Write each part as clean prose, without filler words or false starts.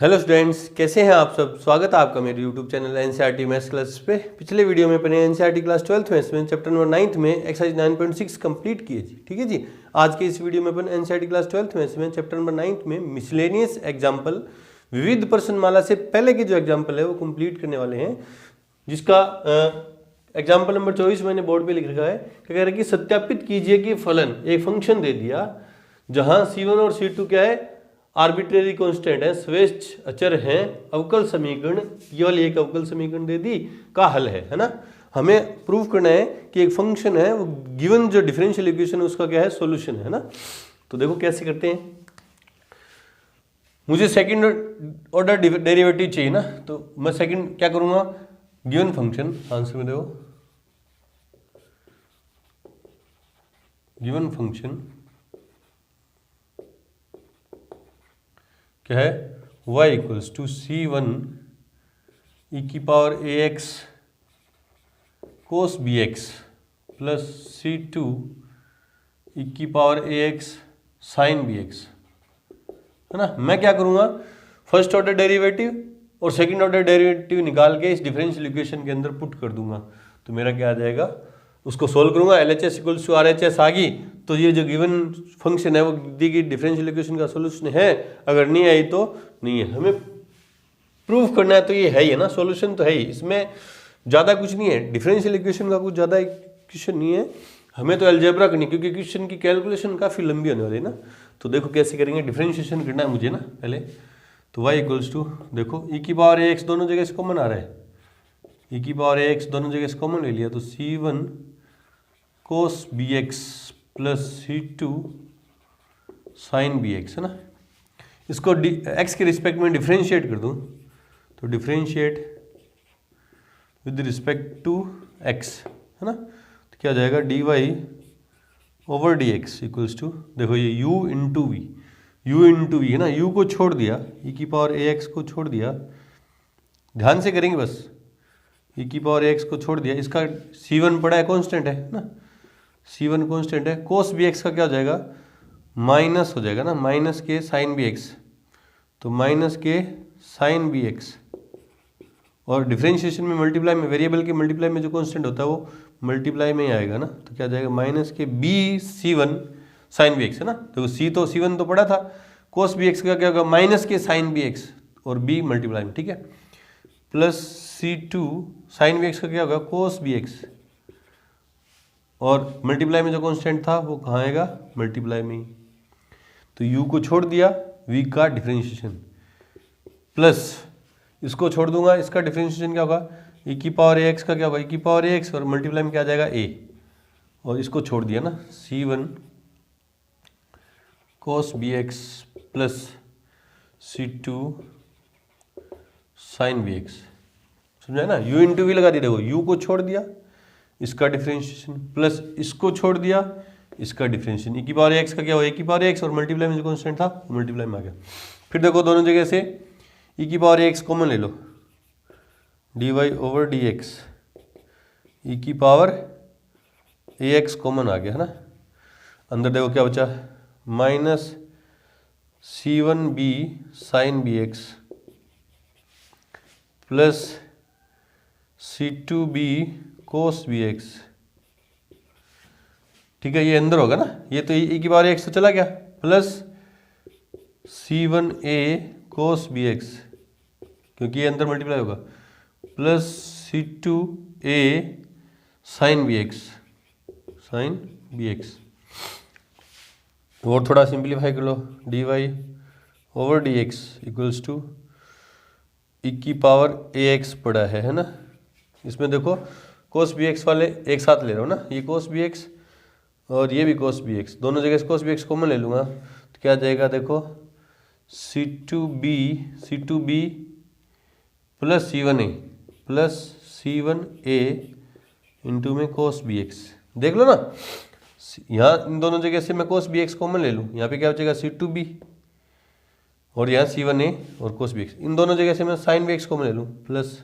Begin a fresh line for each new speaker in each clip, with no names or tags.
Hello students, कैसे हैं आप सब। स्वागत है आपका मेरे YouTube channel NCERT maths class पे। पिछले वीडियो में अपने एनसीईआरटी क्लास 12th में चैप्टर नंबर 9 में एक्सरसाइज 9.6 कंप्लीट किए जी। ठीक है जी। आज के इस वीडियो में अपन एनसीईआरटी क्लास 12th में चैप्टर नंबर 9 में मिसलेनियस एग्जाम्पल, विविध प्रश्नमाला से पहले के जो एग्जाम्पल है वो कंप्लीट करने वाले हैं। जिसका एग्जाम्पल नंबर 24 मैंने बोर्ड पे लिख रखा है। क्या कह रहा है कि सत्यापित कीजिए कि फलन, एक फंक्शन दे दिया जहां C1 और C2 क्या है, आर्बिट्रेरी कांस्टेंट है, स्वेच्छ अचर हैं, अवकल समीकरण, केवल एक अवकल समीकरण दे दी का हल है ना। हमें प्रूव करना है कि एक फंक्शन है वो गिवन जो डिफरेंशियल इक्वेशन है उसका क्या है, सॉल्यूशन है ना। तो देखो कैसे करते हैं। मुझे सेकंड ऑर्डर डेरिवेटिव चाहिए ना, तो मैं सेकंड क्या करूंगा, गिवन फंक्शन, आंसर में देखो गिवन फंक्शन क्या है, y equals to C1 e की power ax cos bx plus C2 e की पावर ax sin bx है ना। मैं क्या करूँगा, फर्स्ट ऑर्डर डेरिवेटिव और सेकंड ऑर्डर डेरिवेटिव निकाल के इस डिफरेंशियल इक्वेशन के अंदर पुट कर दूंगा। तो मेरा क्या आ जाएगा, उसको सोल्व करूंगा, LHS इक्वल्स टू RHS आ गई तो ये जो गिवन फंक्शन है वो दी गई डिफरेंशियल इक्वेशन का सोल्यूशन है। अगर नहीं आई तो नहीं है। हमें प्रूव करना है तो ये है ही है ना, सोल्यूशन तो है ही, इसमें ज़्यादा कुछ नहीं है। डिफरेंशियल इक्वेशन का कुछ ज़्यादा इक्वेशन नहीं है, हमें तो अलजेब्रा करनी, क्योंकि इक्वेशन की कैलकुलेशन काफ़ी लंबी होने वाली है ना। तो देखो कैसे करेंगे, डिफरेंशिएशन करना है मुझे ना पहले। तो y इक्वल्स टू देखो e की पावर ax दोनों जगह से कॉमन आ रहा है, e की पावर ax दोनों जगह से कॉमन ले लिया तो C1 cos bx plus C2 sin bx है ना। इसको x के रिस्पेक्ट में डिफरेंशिएट कर दूं तो differentiate with respect to x है ना। तो क्या हो जाएगा, dy over dx equals to देखो ये u इंटू वी है ना, u को छोड़ दिया, e की पावर ax को छोड़ दिया, ध्यान से करेंगे बस, e की पावर ax को छोड़ दिया, इसका C1 पड़ा है कांस्टेंट है ना, C1 कांस्टेंट है। cos bx का क्या हो जाएगा, माइनस हो जाएगा ना, माइनस के साइन bx, तो माइनस के साइन bx और डिफरेंशिएशन में मल्टीप्लाई में, वेरिएबल के मल्टीप्लाई में जो कांस्टेंट होता है वो मल्टीप्लाई में ही आएगा ना। तो क्या जाएगा, माइनस के b C1 साइन bx है ना। तो C1 तो पड़ा था, cos bx का क्या होगा, माइनस के साइन bx और b मल्टीप्लाई में, ठीक है, प्लस C2 साइन bx का क्या होगा, cos bx और मल्टीप्लाई में जो कांस्टेंट था वो कहाँ आएगा, मल्टीप्लाई में ही। तो u को छोड़ दिया, v का डिफरेंशिएशन, प्लस इसको छोड़ दूंगा, इसका डिफरेंशिएशन क्या होगा, e की पावर ax का क्या होगा, e की पावर ax और मल्टीप्लाई में क्या आ जाएगा a, और इसको छोड़ दिया ना, C1 cos bx plus C2 sin bx, समझा ना। u इंटू वी लगा दिया, देखो u को छोड़ दिया, इसका डिफरेंशिएशन, प्लस इसको छोड़ दिया, इसका डिफरेंशिएशन, e की पावर x का क्या हुआ, e की पावर x और मल्टीप्लाई में जो कांस्टेंट था मल्टीप्लाई में आ गया। फिर देखो दोनों जगह से e की पावर x कॉमन ले लो, dy ओवर dx, e की पावर ax कॉमन आ गया है ना। अंदर देखो क्या बचा, minus C1b sine bx plus C2b cos bx, ठीक है, ये अंदर होगा ना, ये तो e की पावर x तो चला गया, प्लस C1a cos bx क्योंकि ये अंदर मल्टीप्लाई होगा, प्लस C2a sin bx और थोड़ा सिंप्लीफाई कर लो, dy over dx equals to e की पावर ax पड़ा है ना। इसमें देखो cos bx वाले एक साथ ले रहा हूँ ना, ये cos bx और ये भी cos bx, दोनों जगह से cos bx कॉमन ले लूँगा तो क्या आ जाएगा, देखो C2b प्लस C1a इंटू में cos bx, देख लो ना, यहाँ इन दोनों जगह से मैं cos bx कॉमन ले लूँ, यहाँ पे क्या बचेगा C2b और यहाँ C1a और cos bx, इन दोनों जगह से मैं sin bx कॉमन ले लूँ, प्लस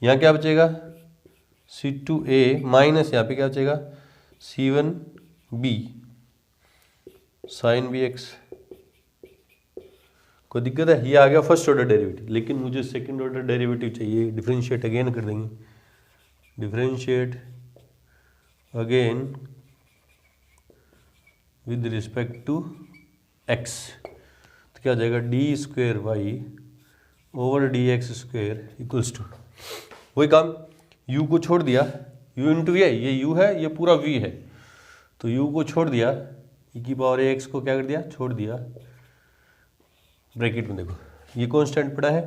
यहाँ क्या बचेगा C2a माइनस यहाँ पे क्या बचेगा C1b sin bx कोई दिक्कत है? ये आ गया फर्स्ट ऑर्डर डेरिवेटिव, लेकिन मुझे सेकंड ऑर्डर डेरिवेटिव चाहिए। डिफरेंशिएट अगेन कर देंगे, differentiate again with respect to x, तो क्या हो जाएगा? D square y over d x square equals to, वही काम, u को छोड़ दिया, u इंटू ये u है, ये पूरा v है, तो u को छोड़ दिया, e की पावर ax को क्या कर दिया? छोड़ दिया, ब्रैकेट में देखो ये कांस्टेंट पड़ा है,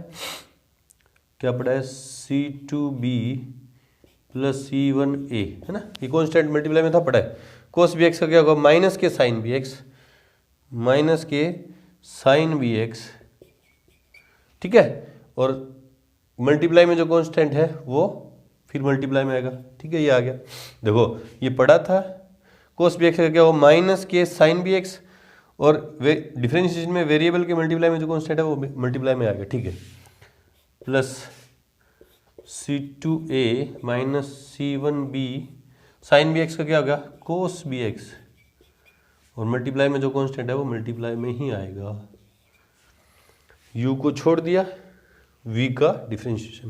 क्या पड़ा है? c2b प्लस c1a, है ना, ये कांस्टेंट मल्टीप्लाई में था, पड़ा है। cos bx का क्या होगा? माइनस के साइन bx, माइनस के साइन bx, ठीक है, और मल्टीप्लाई में जो कांस्टेंट है वो फिर मल्टीप्लाई में आएगा, ठीक है, ये आ गया। देखो ये पड़ा था, cos bx का क्या होगा? माइनस के साइन bx, और डिफरेंशिएशन में वेरिएबल के मल्टीप्लाई में जो कांस्टेंट है वो मल्टीप्लाई में आ गया, ठीक है, plus c2a minus c1b, sine bx का क्या हो गया? cos bx, और मल्टीप्लाई में जो कांस्टेंट है वो मल्टीप्लाई में ही आएगा। u को छोड़ दिया, v का डिफरेंशिएशन,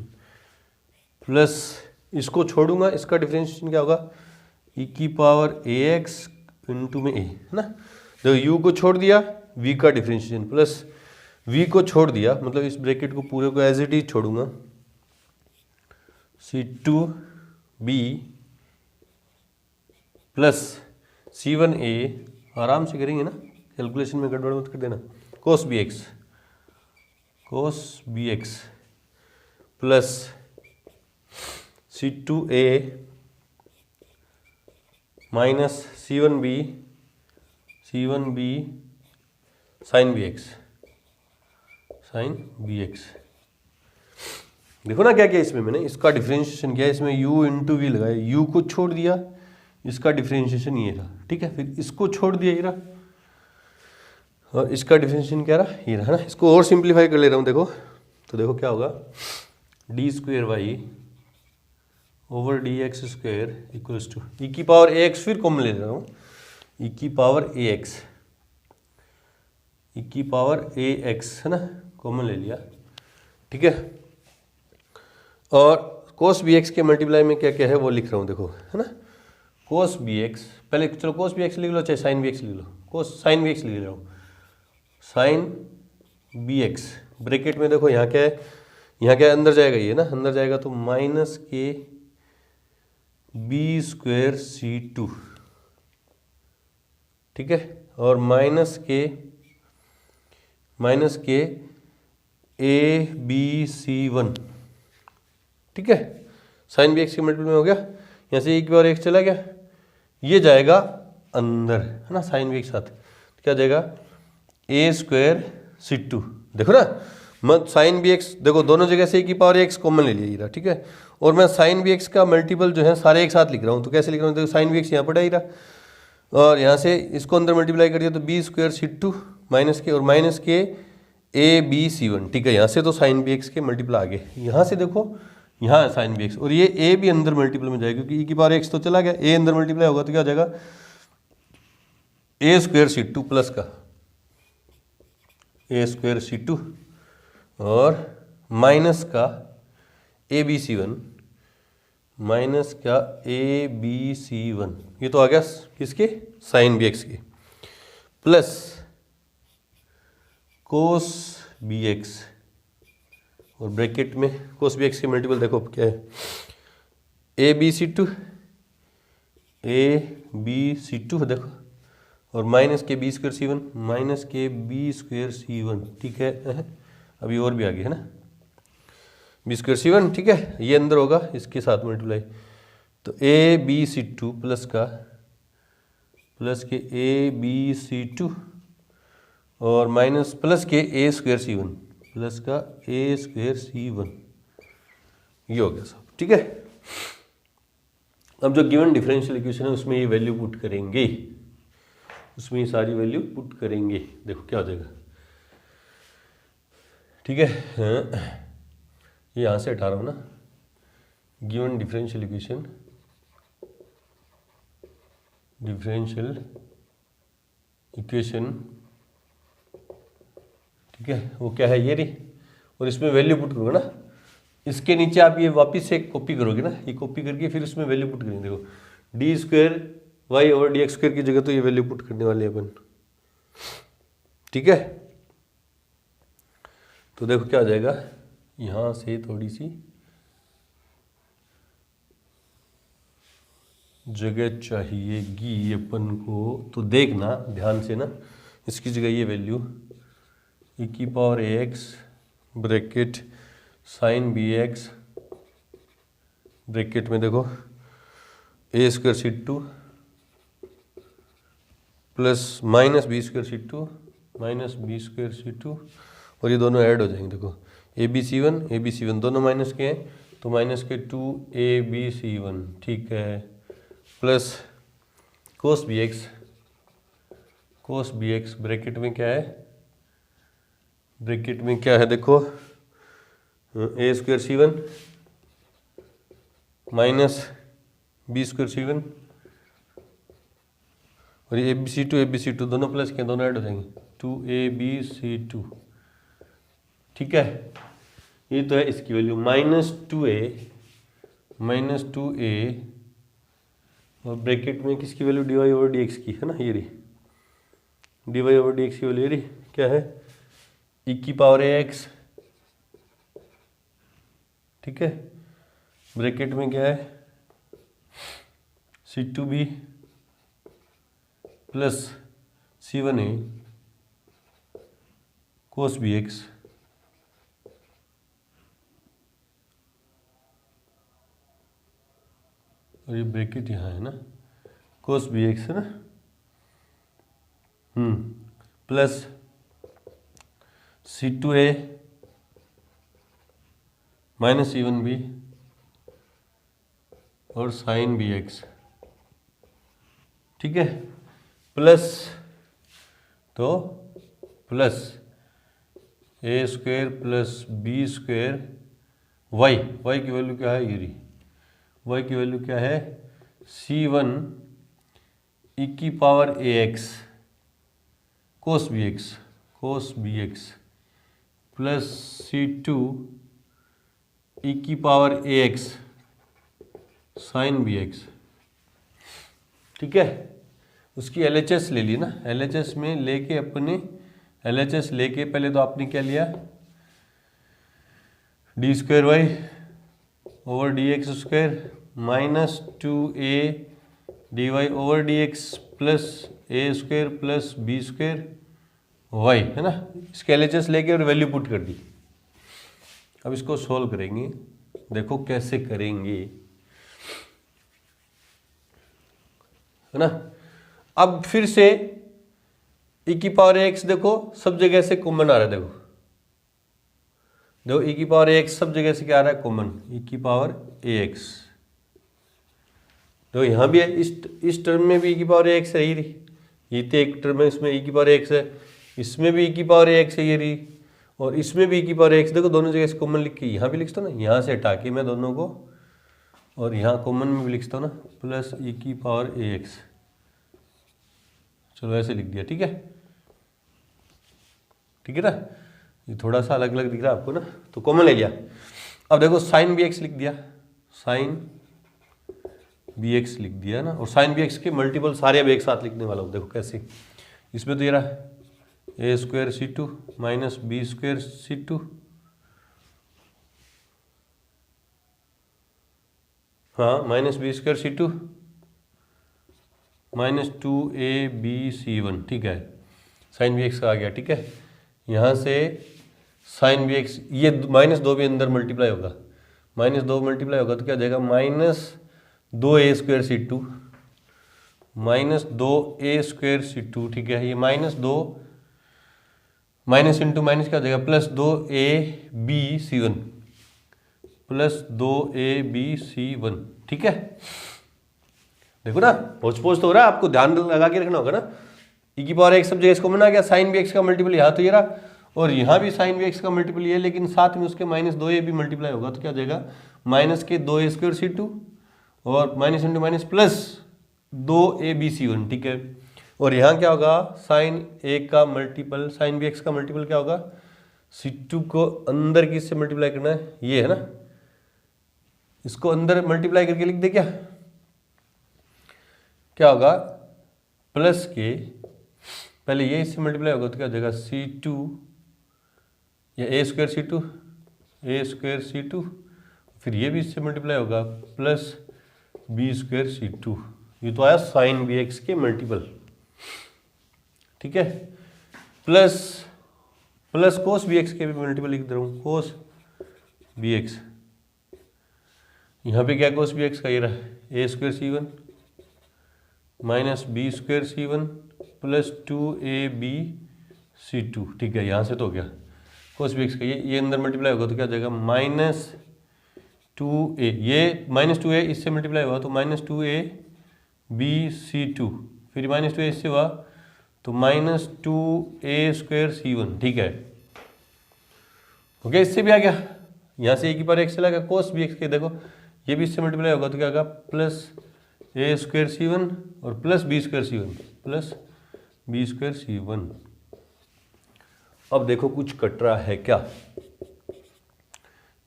प्लस इसको छोड़ूंगा, इसका डिफरेंशिएशन क्या होगा? e की पावर ax इंटू में a, है ना। देखो u को छोड़ दिया, v का डिफरेंशिएशन, प्लस v को छोड़ दिया, मतलब इस ब्रैकेट को पूरे को एज इट इज छोड़ूंगा, c2b प्लस c1a, आराम से करेंगे ना, कैलकुलेशन में गड़बड़ मत कर देना, cos bx plus c2a minus c1b sine bx। देखो ना क्या किया इसमें मैंने, इसका डिफरेंशिएशन किया, इसमें u इंटू वी लगाया, u को छोड़ दिया, इसका डिफरेंशिएशन ये था, ठीक है, फिर इसको छोड़ दिया ये रहा, और इसका डिफरेंशिएशन क्या रहा? ये रहा ना। इसको और सिंप्लीफाई कर ले रहा हूँ, देखो तो देखो क्या होगा? D square y over d x square equals to e की पावर ए एक्स, फिर कॉमन ले रहा हूँ, ई की पावर ए एक्स, ई की पावर ए एक्स, है ना, कॉमन ले लिया, ठीक है, और cos bx के मल्टीप्लाई में क्या क्या है वो लिख रहा हूँ, देखो, है ना, cos bx, पहले चलो cos bx लिख लो, चाहे sin bx लिख लो, cos sin bx लिख रहा हूँ, sin bx, ब्रैकेट में देखो यहाँ क्या है, यहाँ क्या है? अंदर जाएगा ये ना, अंदर जाएगा तो माइनस के बी स्क्वेयर c2, ठीक है, और माइनस के ए बी c1, ठीक है, साइन bx के मल्टीपल में हो गया, यहाँ से एक बार एक चला गया, ये जाएगा अंदर, है ना, साइन bx के साथ, तो क्या जाएगा? ए स्क्वेयर c2, देखो ना, मत साइन bx, देखो दोनों जगह से e की पावर x कॉमन ले लिया ये, ठीक है, और मैं साइन bx का मल्टीपल जो है सारे एक साथ लिख रहा हूँ, तो कैसे लिख रहा हूँ? देखो साइन bx यहाँ पड़ा ही रहा, और यहाँ से इसको अंदर मल्टीप्लाई कर दिया तो बी स्क्वेयर c2 माइनस के, और माइनस के ए बी c1, ठीक है, यहाँ से तो साइन bx के मल्टीपल आ गए, यहाँ से देखो यहाँ है साइन bx, और ये a भी अंदर मल्टीपल में जाएगा, क्योंकि e की पावर x तो चला गया, a अंदर मल्टीप्लाई होगा तो क्या हो जाएगा? ए स्क्वेयर c2 प्लस का ए स्क्वेयर c2 और माइनस का ए बी c1, माइनस का ए बी c1, ये तो आ गया किसके? साइन bx के, प्लस cos bx, और ब्रैकेट में cos bx के मल्टीपल देखो क्या है? ए बी c2 है देखो, और माइनस के बी स्क्वेयर c1, माइनस के बी स्क्वेयर c1, ठीक है, अभी और भी आगे है ना, बी स्क्वेयर c1, ठीक है, ये अंदर होगा इसके साथ मल्टीप्लाई, तो ए बी c2 प्लस का प्लस के ए बी c2 और माइनस प्लस के ए स्क्वेयर c1 प्लस का ए स्क्वेयर c1, ये हो गया सब, ठीक है। अब जो गिवन डिफरेंशियल इक्वेशन है उसमें ये वैल्यू पुट करेंगे, उसमें ये सारी वैल्यू पुट करेंगे, देखो क्या हो जाएगा, ठीक है, ये यहाँ से हटा रहा हूँ ना, गिवन डिफरेंशियल इक्वेशन, ठीक है, वो क्या है ये रही, और इसमें वैल्यू पुट करोगे ना, इसके नीचे आप ये वापस से कॉपी करोगे ना, ये कॉपी करके फिर उसमें वैल्यू पुट करेंगे। देखो d square y over d x square की जगह तो ये वैल्यू पुट करने वाले अपन, ठीक है। तो देखो क्या आ जाएगा, यहाँ से थोड़ी सी जगह चाहिएगी अपन को, तो देखना ध्यान से ना, इसकी जगह ये वैल्यू e की power a x bracket sine b x bracket में देखो a square c two plus minus b square c two minus b square c two, और ये दोनों ऐड हो जाएंगे। देखो ए बी सी वन दोनों माइनस के हैं, तो माइनस के 2ab/c1, ठीक है, plus cos b x bracket में क्या है, ब्रैकेट में क्या है देखो a square c one minus b square c one, और ये ए बी सी टू दोनों प्लस के दोनों ऐड हो जाएंगे 2ab/c2, ठीक है। ये तो है इसकी वैल्यू -2a और ब्रैकेट में किसकी वैल्यू dy ओवर dx की है ना, ये रही dy ओवर dx की वैल्यू ये रही क्या है e की पावर ax, ठीक है, ब्रैकेट में क्या है c2b plus c1a cos bx, और ये ब्रैकेट यहाँ है ना cos bx है ना, प्लस c2a माइनस c1b और साइन bx, ठीक है, प्लस तो plus a square plus b square y की वैल्यू क्या है, ये रही y की वैल्यू क्या है c1 e की power ax cos bx plus c2 e की पावर ax sin bx, ठीक है। उसकी LHS ले ली ना, LHS में लेके अपने LHS लेके पहले तो आपने क्या लिया d square y over d x square minus 2a dy over d x plus a square plus b square y, है ना, इसके LHS लेके और वैल्यू पुट कर दी। अब इसको सॉल्व करेंगे, देखो कैसे करेंगे, है ना। अब फिर से e की पावर x देखो सब जगह से कॉमन आ रहा है, देखो e की पावर x सब जगह से क्या आ रहा है कॉमन, e की पावर ax, तो यहाँ भी है, इस टर्म में भी e की पावर ax है, ये रही, ये तो एक टर्म है इसमें e की पावर x है, इसमें भी e की पावर ax है, ये रही, और इसमें भी e की पावर x, देखो दोनों जगह से कॉमन लिख के यहाँ भी लिखता हूँ ना, यहाँ से हटा के मैं दोनों को, और यहाँ कॉमन में भी लिखता हूँ ना प्लस e की पावर ax, चलो ऐसे लिख दिया, ठीक है, ठीक है ना, ये थोड़ा सा अलग अलग दिख रहा है आपको ना, तो कॉमन ले लिया। अब देखो साइन bx लिख दिया, साइन bx लिख दिया ना, और साइन bx के मल्टीपल सारे अब एक साथ लिखने वाला हूँ, देखो कैसे, इसमें तो ये रहा a square c two minus b square c two, हाँ minus b square c two minus 2ab/c1, ठीक है, साइन bx का आ गया, ठीक है। यहाँ से साइन bx ये माइनस 2 भी अंदर मल्टीप्लाई होगा, माइनस 2 मल्टीप्लाई होगा तो क्या जाएगा -2a² c2 -2a² c2, ठीक है, ये -2 माइनस इंटू माइनस क्या हो जाएगा +2ab/c1 +2ab/c1, ठीक है। देखो ना पोच पोच तो हो रहा है, आपको ध्यान लगा के रखना होगा ना, e की पावर x सब जगह इसको कॉमन आ गया, साइन bx का मल्टीपल यहाँ तो ये रहा, और यहाँ भी साइन bx का मल्टीपल ये, लेकिन साथ में उसके -2a भी मल्टीप्लाई होगा तो क्या हो जाएगा माइनस के 2a² c2 और minus into minus plus 2ab/c1, ठीक है। और यहाँ क्या होगा साइन a का मल्टीपल साइन bx का मल्टीपल क्या होगा C2 को अंदर किससे मल्टीप्लाई करना है, ये है ना, इसको अंदर मल्टीप्लाई करके लिख दे क्या होगा, प्लस के पहले ये इससे मल्टीप्लाई होगा तो क्या हो जाएगा C2 या a स्क्वायर C2, फिर ये भी इससे मल्टीप्लाई होगा प्लस b स्क्वायर C2। ये तो आया साइन bx के मल्टीपल, ठीक है, प्लस कोस bx के भी मल्टीपल लिख दे रहा हूँ, कोस bx, यहाँ पे क्या कोस bx का ये रहा a square C1 minus b square C1 plus 2ab C2, ठीक है, यहाँ से तो हो गया कोस bx का, ये अंदर मल्टीप्लाई होगा तो क्या हो जाएगा माइनस 2a, ये माइनस 2a इससे मल्टीप्लाई हुआ तो माइनस 2ab C2, फिर माइनस 2a इससे हुआ तो माइनस 2a स्क्वायर C1, ठीक है, ओके, इससे भी आ गया, यहाँ से a की पावर x चला गया, कोस bx के देखो ये भी इससे मल्टीप्लाई होगा तो क्या होगा प्लस a स्क्वायर C1 और plus b square C1 plus b square C1। अब देखो कुछ कट रहा है क्या,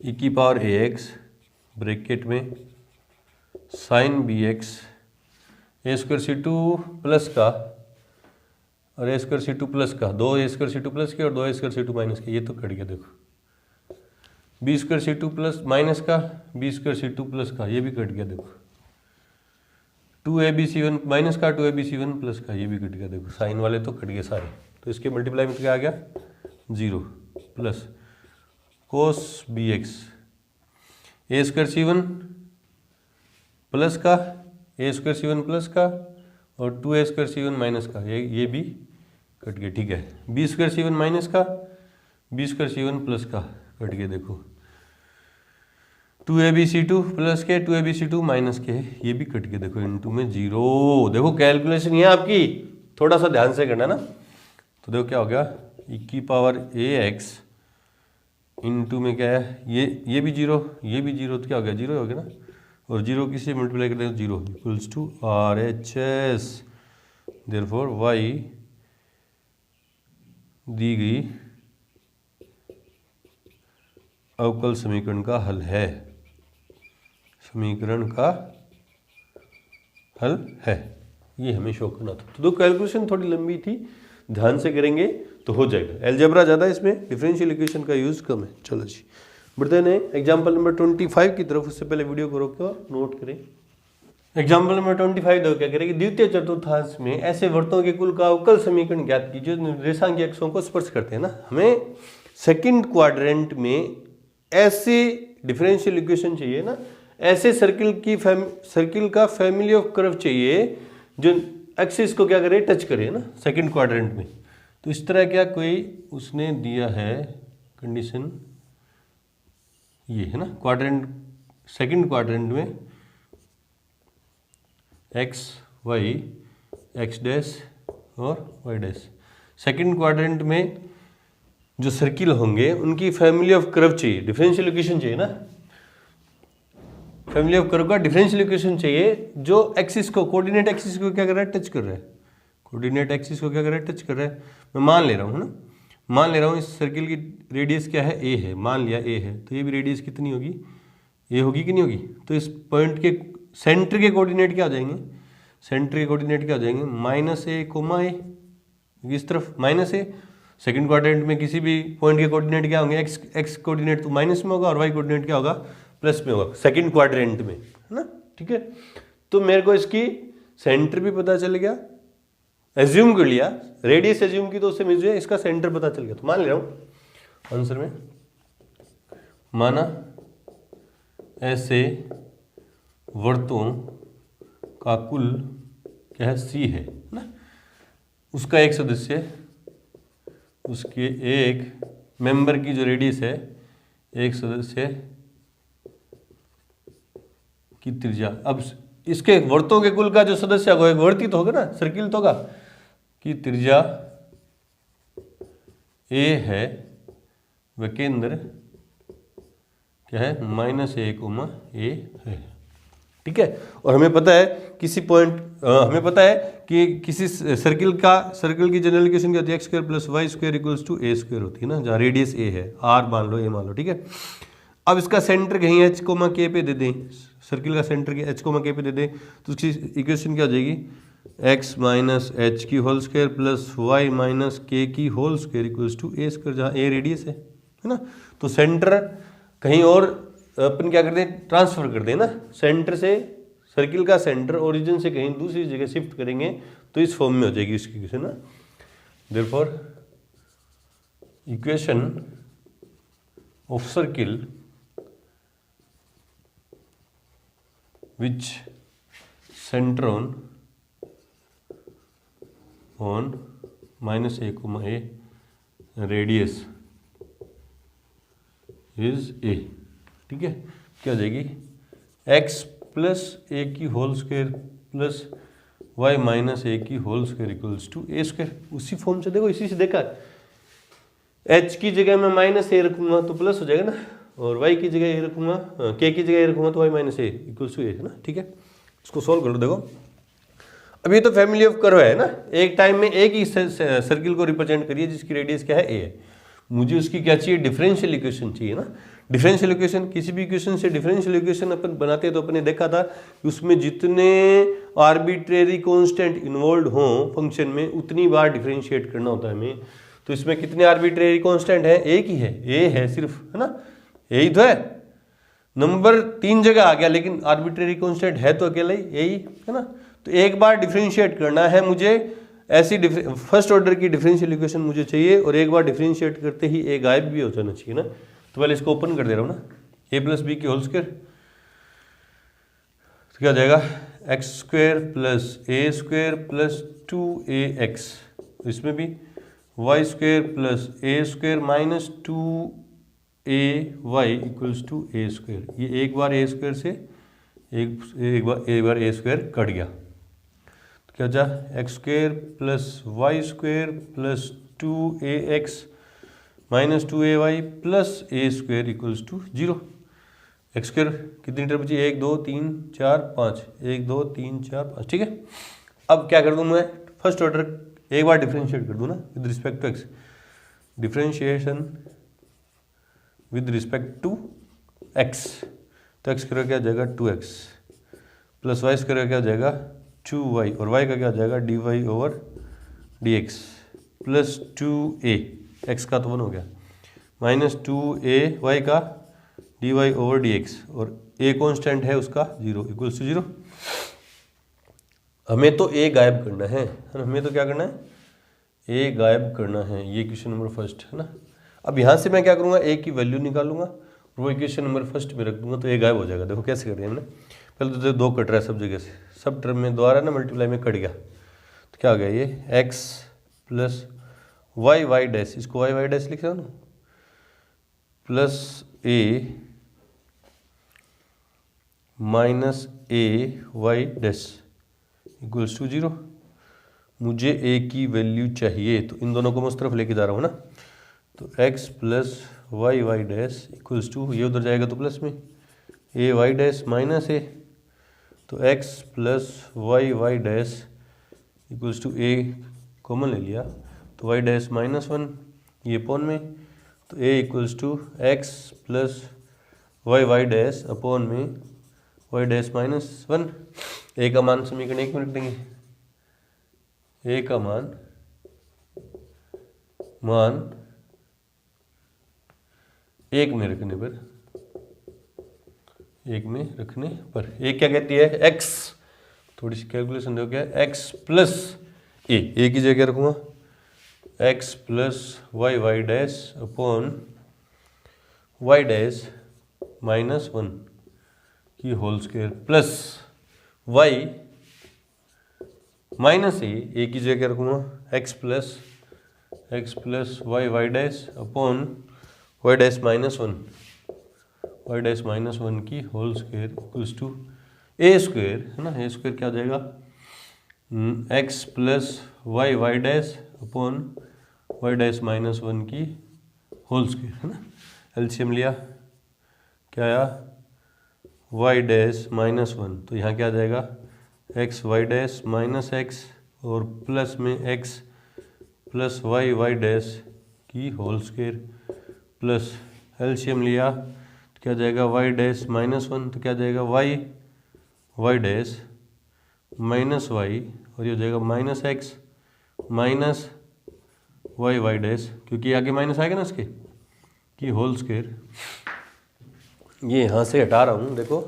e की पावर ax ब्रैकेट में sine bx a square C2 plus का और a स्क्वायर C2 प्लस का, दो a स्क्वायर C2 प्लस के और दो a स्क्वायर C2 माइनस के, ये तो कट गया, देखो b square C2 plus minus का b स्क्वायर C2 प्लस का, ये भी कट गया, देखो 2abc1 माइनस का 2abc1 प्लस का, ये भी कट गया, देखो साइन वाले तो कट गए सारे, तो इसके मल्टीप्लाई में क्या आ गया 0 plus cos bx a square C1 plus का a स्क्वायर C1 प्लस का और 2a स्क्वायर C1 माइनस का, ये भी कट गया, ठीक है, b स्क्वायर C1 माइनस का b स्क्वायर C1 प्लस का कट गया, देखो 2abc2 प्लस के 2abc2 माइनस के, ये भी कट गया, देखो इनटू में 0, देखो कैलकुलेशन ये आपकी थोड़ा सा ध्यान से करना ना, तो देखो क्या हो गया e की पावर ax इनटू में क्या है, ये भी 0 ये भी 0, तो क्या हो गया 0 हो गया ना, और 0 किससे मल्टीप्लाई कर दें 0 equals to RHS, therefore y दी गई अवकल समीकरण का हल है, समीकरण का हल है, ये हमें शो करना था। तो दो कैलकुलेशन थोड़ी लंबी थी, ध्यान से करेंगे तो हो जाएगा, अलजेब्रा ज़्यादा इसमें, डिफरेंशियल इक्वेशन का यूज़ कम है। चलो जी बढ़ते हैं एग्जाम्पल नंबर 25 की तरफ, उससे पहले वीडियो को रोक और नोट करें। एग्जाम्पल नंबर 25 दो क्या करेगी, द्वितीय चतुर्थांश में ऐसे वृत्तों के कुल का अवकल समीकरण ज्ञात कीजिए जो निर्देशांक अक्षों को स्पर्श करते हैं ना, हमें सेकंड क्वाड्रेंट में ऐसे डिफरेंशियल इक्वेशन चाहिए ना, ऐसे सर्किल का फैमिली ऑफ कर्व चाहिए जो एक्सिस को क्या करे टच करे ना सेकंड क्वाड्रेंट में। तो इस तरह क्या कोई उसने दिया है कंडीशन, ये है ना क्वाड्रेंट, सेकंड क्वाड्रेंट में एक्स वाई एक्स डैश और वाई डैश, सेकंड क्वाड्रेंट में जो सर्किल होंगे उनकी फैमिली ऑफ कर्व चाहिए, डिफरेंशियल इक्वेशन चाहिए ना, फैमिली ऑफ कर्व का डिफरेंशियल इक्वेशन चाहिए जो एक्सिस को, कोऑर्डिनेट एक्सिस को क्या कर रहा है टच कर रहा है, कोऑर्डिनेट एक्सिस को क्या कर रहा है टच कर रहा है। मैं मान ले रहा हूँ ना, मान ले रहा हूँ इस सर्किल की रेडियस क्या है, ए है, मान लिया ए है, तो ये भी रेडियस कितनी होगी, ए होगी कि नहीं होगी। तो इस पॉइंट के सेंटर के कोऑर्डिनेट क्या हो जाएंगे, सेंटर के कोऑर्डिनेट क्या हो जाएंगे -a, a, इस तरफ -a। सेकंड क्वाड्रेंट में किसी भी पॉइंट के कोऑर्डिनेट क्या होंगे, एक्स कोऑर्डिनेट तो माइनस में होगा और वाई कोऑर्डिनेट क्या होगा प्लस में होगा सेकंड क्वाड्रेंट में, है ना, ठीक है। तो मेरे को इसकी सेंटर भी पता चल गया, एज्यूम कर लिया, रेडियस एज्यूम की तो उससे मुझे इसका सेंटर पता चल गया। तो मान ले रहा हूं आंसर में, माना ऐसे वर्तों का कुल क्या है सी है ना, उसका एक सदस्य, उसके एक मेंबर की जो रेडियस है, एक सदस्य की त्रिज्या। अब इसके वर्तों के कुल का जो सदस्य होगा, एक वर्ती तो होगा ना, सर्किल तो होगा, कि त्रिज्या ए है, व केंद्र क्या है -a, a है। ठीक है। और हमें पता है किसी पॉइंट हमें पता है कि किसी सर्किल की जनरल इक्वेशन क्या होती है, x square plus y square equals to a square होती है ना, जहाँ रेडियस ए है, आर मान लो, ए मान लो, ठीक है। अब इसका सेंटर कहीं एच कोमा के पे दे दें, सर्किल का सेंटर एच कोमा के पे दे दें, तो उसकी इक्वेशन क्या हो जाएगी, एक्स माइनस एच की whole square plus y minus k की whole square equals to a square, जहाँ ए रेडियस है ना। तो सेंटर कहीं और अपन क्या करते हैं, ट्रांसफर कर दें ना, सेंटर से, सर्किल का सेंटर ओरिजिन से कहीं दूसरी जगह शिफ्ट करेंगे तो इस फॉर्म में हो जाएगी इसकी इक्वेशन ना। Therefore equation of circle which center on minus a comma a radius is a, ठीक है। क्या हो जाएगी, x प्लस ए की whole square plus y minus a की whole square equals to a square. उसी फॉर्म से देखो, इसी से देखा, h की जगह मैं माइनस ए रखूंगा तो प्लस हो जाएगा ना, और y की जगह ए रखूंगा, k की जगह ए रखूंगा तो y minus a equals to a है ना, ठीक है। इसको सॉल्व कर लो। देखो अब ये तो फैमिली ऑफ कर्व है ना, एक टाइम में एक ही सर्किल को रिप्रेजेंट करिए जिसकी रेडियस क्या है, ए है। मुझे उसकी क्या चाहिए, डिफरेंशियल इक्वेशन चाहिए ना। डिफरेंशियल इक्वेशन, किसी भी इक्वेशन से डिफरेंशियल इक्वेशन अपन बनाते हैं तो अपने देखा था कि उसमें जितने आर्बिट्रेरी कांस्टेंट इन्वॉल्व हों फंक्शन में उतनी बार डिफरेंशिएट करना होता है हमें। तो इसमें कितने आर्बिट्रेरी कांस्टेंट है, एक ही है, ए है सिर्फ, है ना, यही तो है। नंबर 3 जगह आ गया लेकिन आर्बिट्रेरी कांस्टेंट है तो अकेला ही, यही है ना। तो एक बार डिफरेंशिएट करना है मुझे, ऐसी फर्स्ट ऑर्डर की डिफरेंशियल इक्वेशन मुझे चाहिए, और एक बार डिफरेंशिएट करते ही ए गायब भी हो जाना चाहिए ना। तो पहले इसको ओपन कर दे रहा हूँ ना, ए प्लस बी की होल स्क्वायर, तो क्या हो जाएगा, x square plus a square plus 2ax, इसमें भी y square plus a square minus 2ay equals to a square. ये एक बार ए स्क्वायर से एक बार ए स्क्वायर कट गया, तो क्या जा, x square plus y square plus 2ax minus 2ay plus a square equals to 0। X square कितनी टर्म बची, 1 2 3 4 5, 1 2 3 4 5, ठीक है। अब क्या कर दूँ मैं, फर्स्ट ऑर्डर एक बार डिफरेंशिएट कर दूँ ना with respect to x, differentiation with respect to x, तो एक्स स्क्वायर क्या हो जाएगा 2x प्लस वाई स्क्वायर क्या हो जाएगा 2y, और y का क्या हो जाएगा dy over dx plus 2a, x का तो 1 हो गया, माइनस 2a y का dy ओवर dx, और a कॉन्स्टेंट है उसका 0 इक्वल्स टू 0। हमें तो a गायब करना है, हमें तो क्या करना है, a गायब करना है, ये क्वेश्चन नंबर फर्स्ट है ना। अब यहाँ से मैं क्या करूँगा, a की वैल्यू निकालूंगा और वो इक्वेशन नंबर फर्स्ट में रख दूंगा तो a गायब हो जाएगा। देखो कैसे कर रहे हैं हमने, पहले तो 2 कट रहा है सब जगह से, सब टर्म में द्वारा ना मल्टीप्लाई में कट गया, तो क्या हो गया ये x प्लस वाई डैश, इसको वाई डैश लिख रहा हूँ ना, plus a minus a y dash equals to 0। मुझे a की वैल्यू चाहिए तो इन दोनों को मैं उस तरफ लेके जा रहा हूँ ना, तो x plus y dash equals to, ये उधर जाएगा तो प्लस में a y dash minus a, तो x plus y dash equals to a common ले लिया तो वाई डैश माइनस 1, ये अपॉन में, तो a equals to x plus y dash upon में वाई डैश माइनस 1। a का मान समीकरण 1 में रख देंगे, a का मान 1 में रखने पर, एक क्या कहती है x, थोड़ी सी कैलकुलेशन देखो क्या है, x प्लस a की जगह क्या रखूँगा, x plus y dash upon y dash minus 1 की whole square plus y minus a की जगह क्या रखूँगा, x plus y dash upon y dash minus 1, y dash minus 1 की whole square equals to a square, है ना, a square क्या हो जाएगा, x plus y dash upon y dash minus 1 की होल स्क्वायर, है ना। एलसीएम लिया क्या आया, वाई डैश माइनस वन, तो यहाँ क्या आ जाएगा x y dash minus x और प्लस में एक्स प्लस वाई डैश की होल स्क्वायर प्लस एलसीएम लिया तो क्या जाएगा वाई डैश माइनस वन, तो क्या जाएगा वाई डैश माइनस वाई और ये हो जाएगा minus x minus y dash, क्योंकि आगे माइनस आएगा ना इसके की होल स्क्वायर। ये यहाँ से हटा रहा हूँ, देखो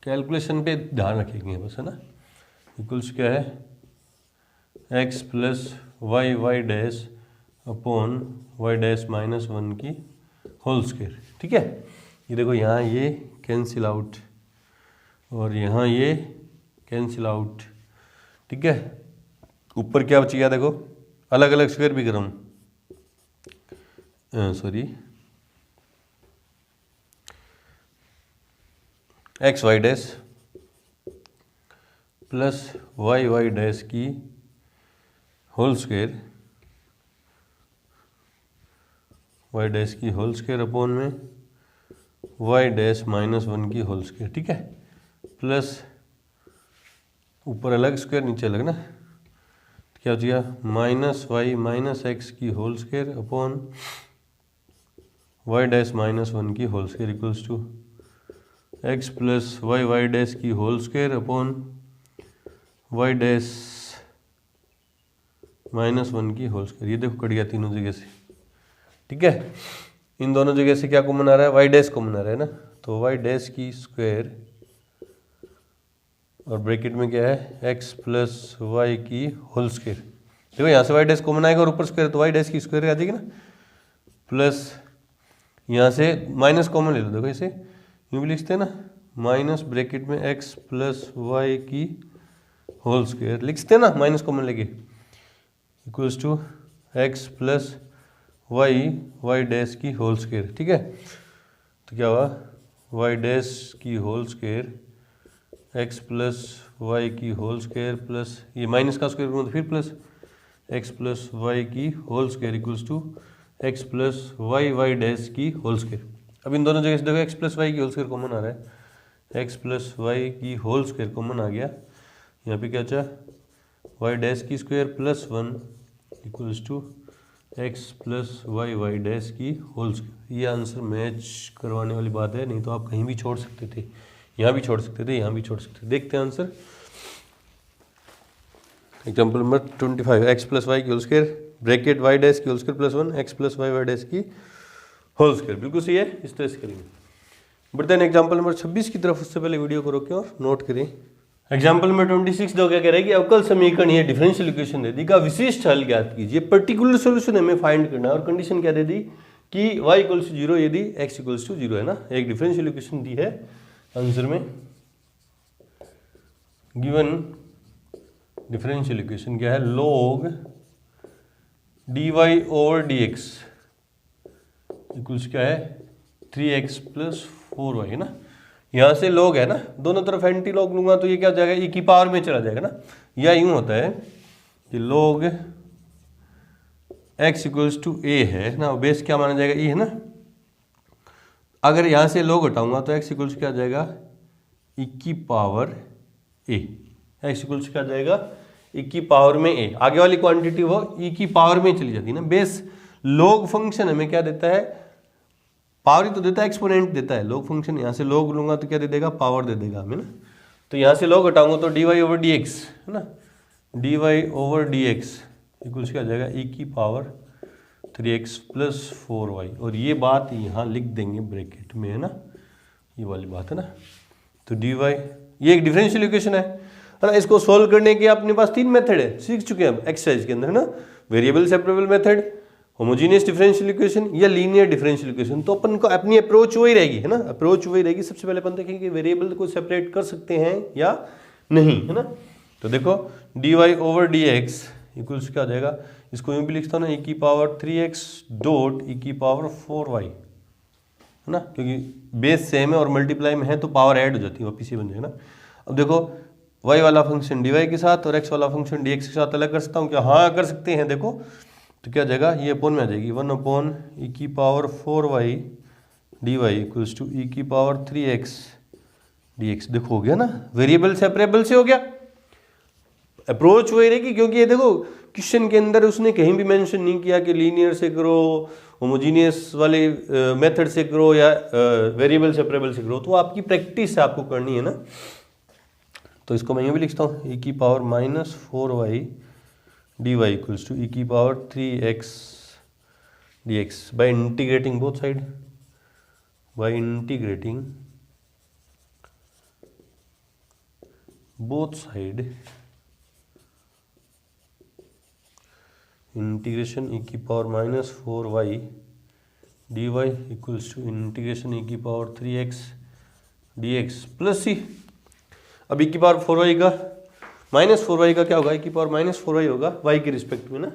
कैलकुलेशन पे ध्यान रखेंगे बस, है ना। इक्वल्स क्या है x plus y dash upon y dash minus one की होल स्क्वायर, ठीक है। ये देखो यहाँ ये कैंसिल आउट और यहाँ ये कैंसिल आउट, ठीक है। ऊपर क्या बच गया देखो, अलग अलग स्क्वायर भी करूँ, sorry x y dash plus y dash की होल स्क्वायर वाई डैश की होल स्क्वायर अपॉन में वाई डैश माइनस वन की होल स्क्वायर, ठीक है। प्लस ऊपर अलग स्क्वायर नीचे अलग ना, क्या हो गया माइनस वाई माइनस एक्स की whole square upon y dash minus one की whole square equals to x plus y dash की whole square upon y dash minus one की होल स्क्वायर। ये देखो कट गया तीनों जगह से, ठीक है। इन दोनों जगह से क्या कॉमन आ रहा है, वाई डैश कॉमन आ रहा है ना, तो वाई डैश की स्क्वायर और ब्रैकेट में क्या है एक्स प्लस वाई की होल स्क्वायर। देखो यहाँ से वाई डैश कॉमन आएगा और ऊपर स्क्वायर तो वाई डैश की स्क्वायर आ जाएगी ना, प्लस यहाँ से माइनस कॉमन ले लो, देखो इसे यूँ भी लिखते हैं ना, माइनस ब्रैकेट में एक्स प्लस वाई की होल स्क्वायर लिखते हैं ना माइनस कॉमन लेके, equals to x plus y dash की होल स्क्वायर, ठीक है। तो क्या हुआ वाई डैश की whole square x plus y की होल स्क्वायर प्लस ये माइनस का स्क्वायर करूँ तो फिर प्लस एक्स प्लस वाई की whole square equals to x plus y dash की होल स्क्वायर। अब इन दोनों जगह से देखो एक्स प्लस वाई की होल स्क्वायर कॉमन आ रहा है, एक्स प्लस वाई की होल स्क्वायर कॉमन आ गया, यहाँ पे क्या चाह वाई डैश की square plus one equals to x plus y dash की होल स्क्वायर। ये आंसर मैच करवाने वाली बात है, नहीं तो आप कहीं भी छोड़ सकते थे, यहाँ भी छोड़ सकते थे, यहाँ भी छोड़ सकते थे। देखते हैं answer. Example number 25 x plus y की whole square bracket y dash की whole square plus one x plus y dash की होल स्क्वायर, बिल्कुल सही है, इस तरह से करेंगे। बढ़ते हैं एग्जाम्पल नंबर 26 की तरफ, उससे पहले वीडियो को रोकें और नोट करें। एग्जाम्पल नंबर 26 दो क्या कह रहा है कि अवकल समीकरण ये डिफरेंशियल इक्वेशन दे दी का विशिष्ट हल ज्ञात कीजिए, पर्टिकुलर सॉल्यूशन हमें फाइंड करना है और कंडीशन क्या दे दी कि y इक्वल्स टू 0 यदि x इक्वल्स टू 0 है ना। एक डिफरेंशियल इक्वेशन दी है आंसर में, गिवन डिफरेंशियल इक्वेशन क्या है log dy over dx equals क्या है 3x प्लस 4y है ना। यहाँ से log है ना, दोनों तरफ एंटी लॉग लूंगा तो ये क्या हो जाएगा e की पावर में चला जाएगा ना, या यूं होता है कि log x equals to a है ना, बेस क्या माना जाएगा e है ना। अगर यहाँ से log हटाऊंगा तो x इक्वल्स क्या आ जाएगा e की पावर a, x इक्वल्स क्या आ जाएगा e की पावर में a, आगे वाली क्वांटिटी वो e की पावर में चली जाती है ना। बेस log फंक्शन हमें क्या देता है, पावर ही तो देता है, एक्सपोनेंट देता है। log फंक्शन यहाँ से log लूंगा तो क्या दे देगा, पावर दे देगा हमें ना। तो यहाँ से log हटाऊंगा तो dy ओवर dx है ना, dy ओवर dx इक्वल्स क्या आ जाएगा e की पावर 3x प्लस 4y, और ये बात यहाँ लिख देंगे ब्रैकेट में है ना, ये वाली बात है ना। तो dy ये एक डिफरेंशियल इक्वेशन है ना। इसको सोल्व करने के अपने पास तीन मेथड है, सीख चुके हैं हम एक्सरसाइज के अंदर है ना, variable separable method, homogeneous differential equation या लीनियर डिफरेंशियल इक्वेशन। तो अपन को अपनी अप्रोच वही रहेगी है ना, अप्रोच वही रहेगी। सबसे पहले अपन देखेंगे वेरिएबल को सेपरेट कर सकते हैं या नहीं है ना। तो देखो dy ओवर dx इक्वल्स क्या आ जाएगा, इसको यूं भी लिखता हूँ ना e की पावर 3x डॉट e की पावर 4y है ना, क्योंकि बेस सेम है और मल्टीप्लाई में है तो पावर ऐड हो जाती है, वापिस ये बन जाएगा ना। अब देखो y वाला फंक्शन dy के साथ और x वाला फंक्शन dx के साथ अलग कर सकता हूँ क्या, हाँ कर सकते हैं। देखो तो क्या जाएगा, ये अपोन में आ जाएगी 1 अपॉन ई की power 4y dy equals to e की पावर 3x dx। देखो हो गया ना, वेरिएबल सेपरेबल से हो गया। अप्रोच वही रहेगी, क्योंकि ये देखो क्वेश्चन के अंदर उसने कहीं भी मेंशन नहीं किया कि लीनियर से करो, होमोजीनियस वाले मेथड से करो या वेरिएबल सेपरेबल से करो। तो आपकी प्रैक्टिस आपको करनी है ना। तो इसको मैं यूँ भी लिखता हूँ, ई की power -4y dy equals to e की power 3x dx by integrating both side, by integrating both side, integration e की power -4y dy equals to integration e की पावर 3x dx प्लस सी। अब ई की power 4y का -4y का क्या होगा, ई की पावर -4y होगा y के रिस्पेक्ट में ना।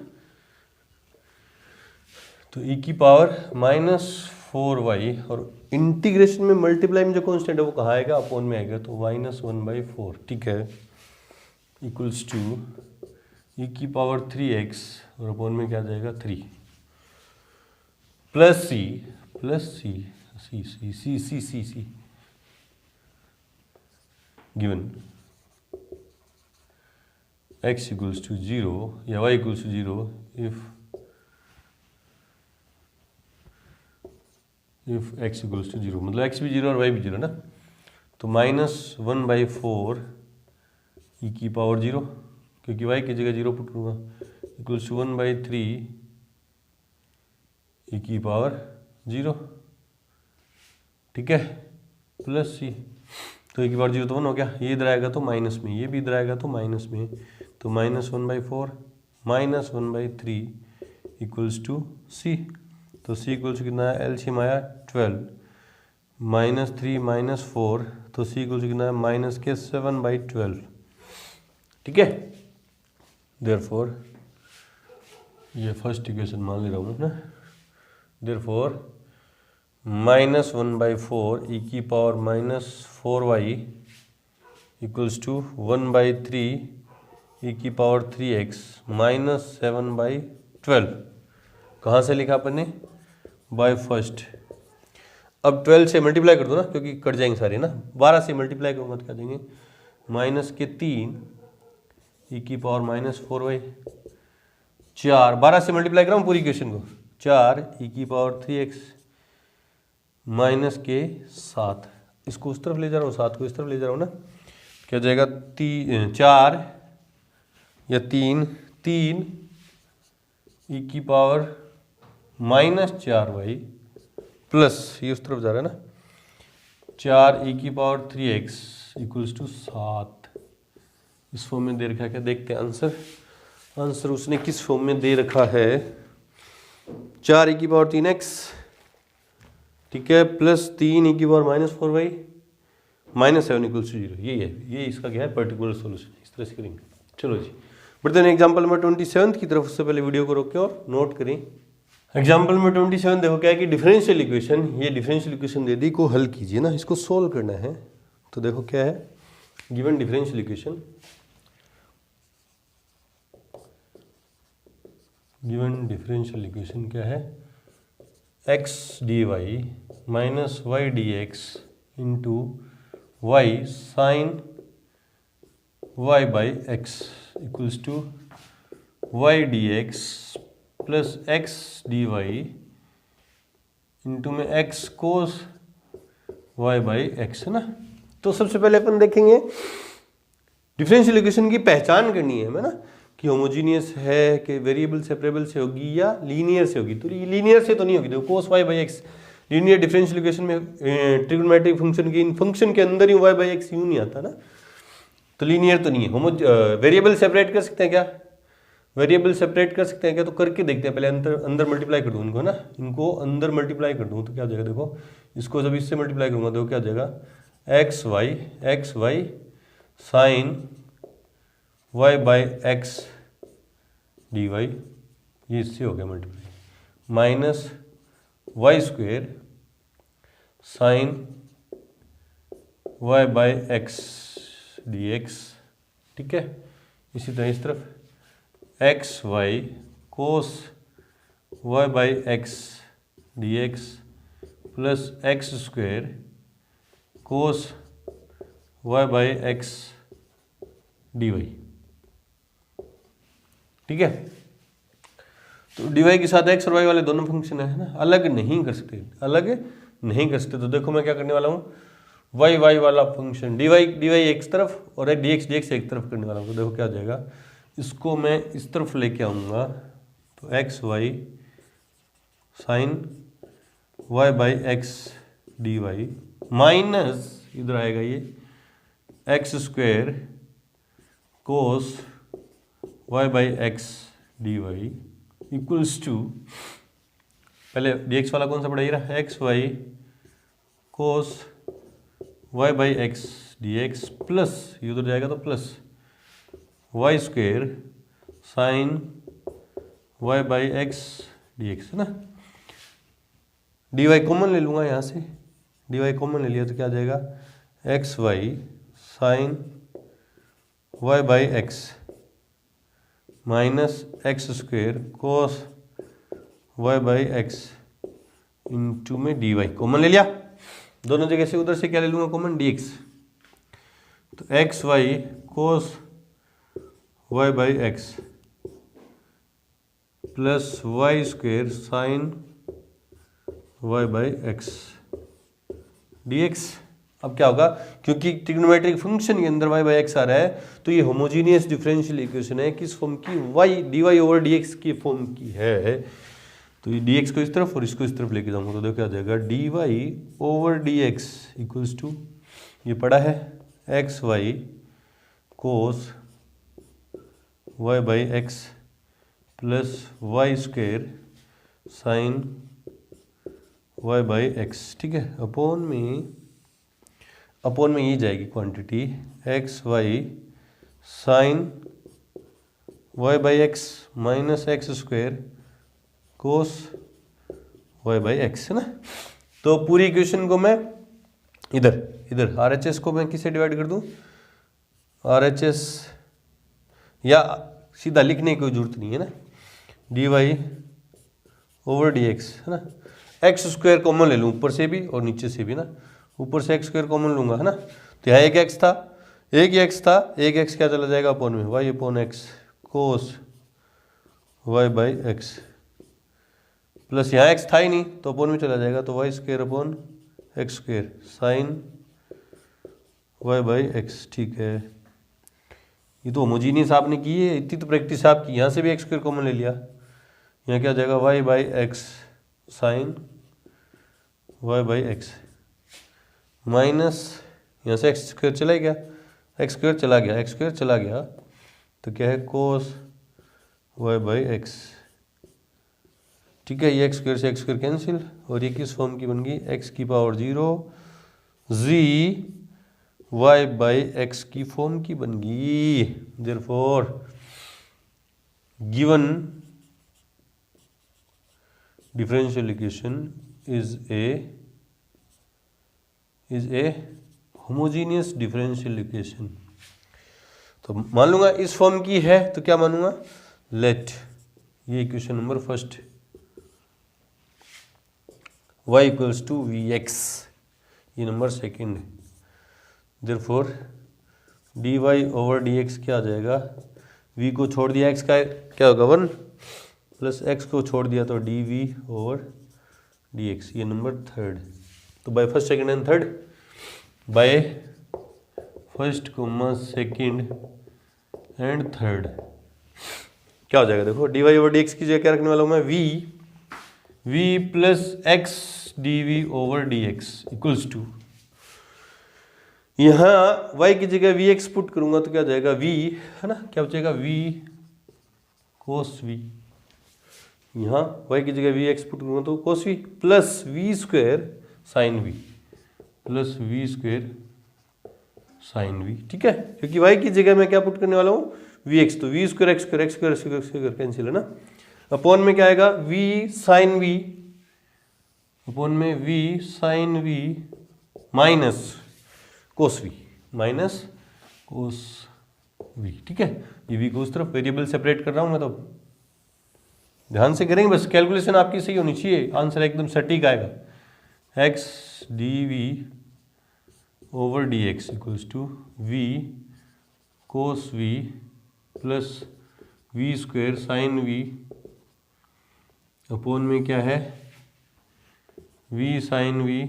तो ई की पावर -4y और इंटीग्रेशन में मल्टीप्लाई में जो कांस्टेंट है वो कहाँ आएगा, अपॉन में आएगा। तो -1/4, ठीक है, इक्वल्स टू ई की पावर 3x और अपॉन में क्या जाएगा 3 plus c c c c c c c given x equals to 0 या y equals to 0 if x equals to 0, मतलब x भी 0 और y भी 0 ना। तो -1/4 ई की पावर 0, क्योंकि y की जगह 0 पुट करूँगा, इक्वल्स टू 1/3 ई की पावर 0, ठीक है, प्लस सी। तो ई की पावर 0 तो 1 हो गया, ये इधर आएगा तो माइनस में, ये भी इधर आएगा तो माइनस में। तो -1/4 -1/3 इक्वल्स टू सी। तो सी इक्वल्स टू कितना है, एलसीएम आया 12, -3 -4, तो सी इक्वल्स टू कितना है -7/12, ठीक है। देयरफॉर ये फर्स्ट इक्वेशन मान ले रहा हूँ ना। देयरफॉर -1/4 ई की पावर -4y इक्वल्स टू 1/3 ई की पावर 3x -7/12। कहाँ से लिखा अपन ने, बाय फर्स्ट। अब 12 से मल्टीप्लाई कर दो ना, क्योंकि कट जाएंगे सारे ना। 12 से मल्टीप्लाई करूँगा तो क्या देंगे, -3 ई की पावर -4y 4, 12 से मल्टीप्लाई कर रहा हूँ पूरी इक्वेशन को, 4 ई की पावर 3x -7। इसको उस तरफ ले जा रहा हूँ, 7 को इस तरफ ले जा रहा हूँ ना। क्या जाएगा, 4 या 3 ई की पावर -4y प्लस, ये उस तरफ जा रहा है ना, 4 ई की पावर 3x इक्वल्स टू 7। इस फॉर्म में दे रखा है, क्या देखते हैं आंसर उसने किस फॉर्म में दे रखा है। 4 ई की पावर 3x, ठीक है, प्लस 3 ई की पावर -4y -7 इक्वल्स टू 0। ये है, ये इसका क्या है पर्टिकुलर सॉल्यूशन, इस तरह से करेंगे। चलो जी, बढ़ते हैं एग्जाम्पल नंबर 27 की तरफ। उससे पहले वीडियो को रोक के और नोट करें। एग्जाम्पल नंबर 27 देखो क्या है कि डिफरेंशियल इक्वेशन, ये डिफरेंशियल इक्वेशन दे दी, को हल कीजिए ना, इसको सोल्व करना है। तो देखो क्या है, given differential equation, given differential equation क्या है, x dy -y dx into y sine y by x equals to y dx plus x dy into में x cos y by x, है ना। तो सबसे पहले अपन देखेंगे डिफरेंशियल इक्वेशन की पहचान करनी है हमें ना, कि होमोजीनियस है कि वेरिएबल सेपरेबल से होगी या लीनियर से होगी। तो लीनियर से तो नहीं होगी, देखो कोस y by x linear differential equation में ट्रिग्नोमेट्रिक फंक्शन की, इन फंक्शन के अंदर ही y बाई x यूँ नहीं आता ना, तो लीनियर तो नहीं है। वेरिएबल सेपरेट कर सकते हैं क्या, वेरिएबल सेपरेट कर सकते हैं क्या, तो करके देखते हैं। पहले अंदर मल्टीप्लाई कर दूँ उनको ना, इनको अंदर मल्टीप्लाई कर दूँ तो क्या हो जाएगा, देखो इसको जब इससे मल्टीप्लाई करूँगा देखो क्या हो जाएगा, x y sine y by x d y, ये इससे हो गया multiply, minus y square sine y by x d x, ठीक है। इसी तरह इस तरफ x y cos y by x d x plus x square cos y by x d y. ठीक है, तो डी वाई के साथ एक्स और वाई वाले दोनों फंक्शन है ना, अलग नहीं कर सकते, अलग नहीं कर सकते। तो देखो मैं क्या करने वाला हूँ, वाई वाई वाला फंक्शन डी वाई एक तरफ और डी एक्स एक तरफ करने वाला हूँ। तो देखो क्या हो जाएगा, इसको मैं इस तरफ लेके आऊँगा तो x y sine y by x d y minus इधर आएगा ये x square cos y by x d y equals to, पहले डी एक्स वाला कौन सा पड़ा, ये रहा x y cos y by x d x plus ये उधर जाएगा तो plus y square sine y by x d x है ना। डी वाई कॉमन ले लूँगा यहाँ से, डी वाई कॉमन ले लिया तो क्या आ जाएगा, x y sine y by x minus x square cos y by x into में डी वाई कॉमन ले लिया, दोनों जगह से, उधर से क्या ले लूँगा कॉमन, डी एक्स। तो x y cos y by x plus y square sine y by x d x. अब क्या होगा, क्योंकि ट्रिग्नोमेट्रिक फंक्शन के अंदर वाई बाई एक्स आ रहा है तो ये होमोजीनियस डिफरेंशियल इक्वेशन है, किस फॉर्म की, y d y over d x की फॉर्म की है। तो ये डी एक्स को इस तरफ और इसको इस तरफ लेके जाऊंगा तो देखो क्या आ जाएगा, d y over d x equals to, ये पड़ा है x y cos y by x plus y square sine y by x. ठीक है, अपॉन में ये जाएगी quantity x y sine y by x minus x square cos y by x है ना। तो पूरी इक्वेशन को मैं इधर आर एच एस को मैं किससे डिवाइड कर दूं, आर एच एस या सीधा लिखने की कोई जरूरत नहीं है ना, d y over d x है ना, एक्स स्क्वायर कॉमन ले लूँ ऊपर से भी और नीचे से भी ना, ऊपर से एक्स स्क्वायर कॉमन लूँगा है ना। तो यहाँ एक एक्स था, एक एक्स क्या चला जाएगा अपॉन में, y upon x cos y by x plus यहाँ एक्स था ही नहीं तो अपॉन में चला जाएगा तो y square upon x square sine y by x. ठीक है, ये तो होमोजीनियस आपने की है, इतनी तो प्रैक्टिस आपकी, यहाँ से भी एक्स स्क्वायर कॉमन ले लिया, यहाँ क्या आ जाएगा y by x sine y by x minus यहाँ से एक्स स्क्वायर चला गया, एक्स स्क्वायर चला गया तो क्या है कोस वाई बाई एक्स। ठीक है, ये एक्स स्क्वायर से एक्स स्क्वायर कैंसिल और ये किस फॉर्म की बन गई, एक्स की power 0 g y by x की फॉर्म की बन गई। Therefore given differential equation is a homogeneous differential equation. तो मान लूंगा इस फॉर्म की है तो क्या मानूंगा, लेट ये equation number first y equals to v x, ये नंबर सेकेंड है। Therefore d y over d x क्या आ जाएगा, v को छोड़ दिया x का क्या होगा 1 प्लस x को छोड़ दिया तो d v over d x, ये नंबर थर्ड। तो by first second and third, by first comma second and third क्या हो जाएगा, देखो d y over d x की जगह क्या रखने वाला हूँ मैं, v plus x d v over d x equals to, यहाँ y की जगह वी एक्स पुट करूंगा तो क्या हो जाएगा v है ना, क्या हो जाएगा v कोस v, यहाँ y की जगह वी एक्स पुट करूंगा तो cos v plus v square sine v plus v square sine v। ठीक है, क्योंकि y की जगह मैं क्या पुट करने वाला हूँ वी एक्स, तो v square x square cancel है ना, अपॉन में क्या आएगा v साइन v, अपॉन में v sine v minus cos v। ठीक है, ये v को उस तरफ वेरिएबल सेपरेट कर रहा हूँ मैं, तो ध्यान से करेंगे बस, कैलकुलेशन आपकी सही होनी चाहिए, आंसर एकदम सटीक आएगा। X d v over d x equals to v cos v plus v square sine v upon में क्या है v sine v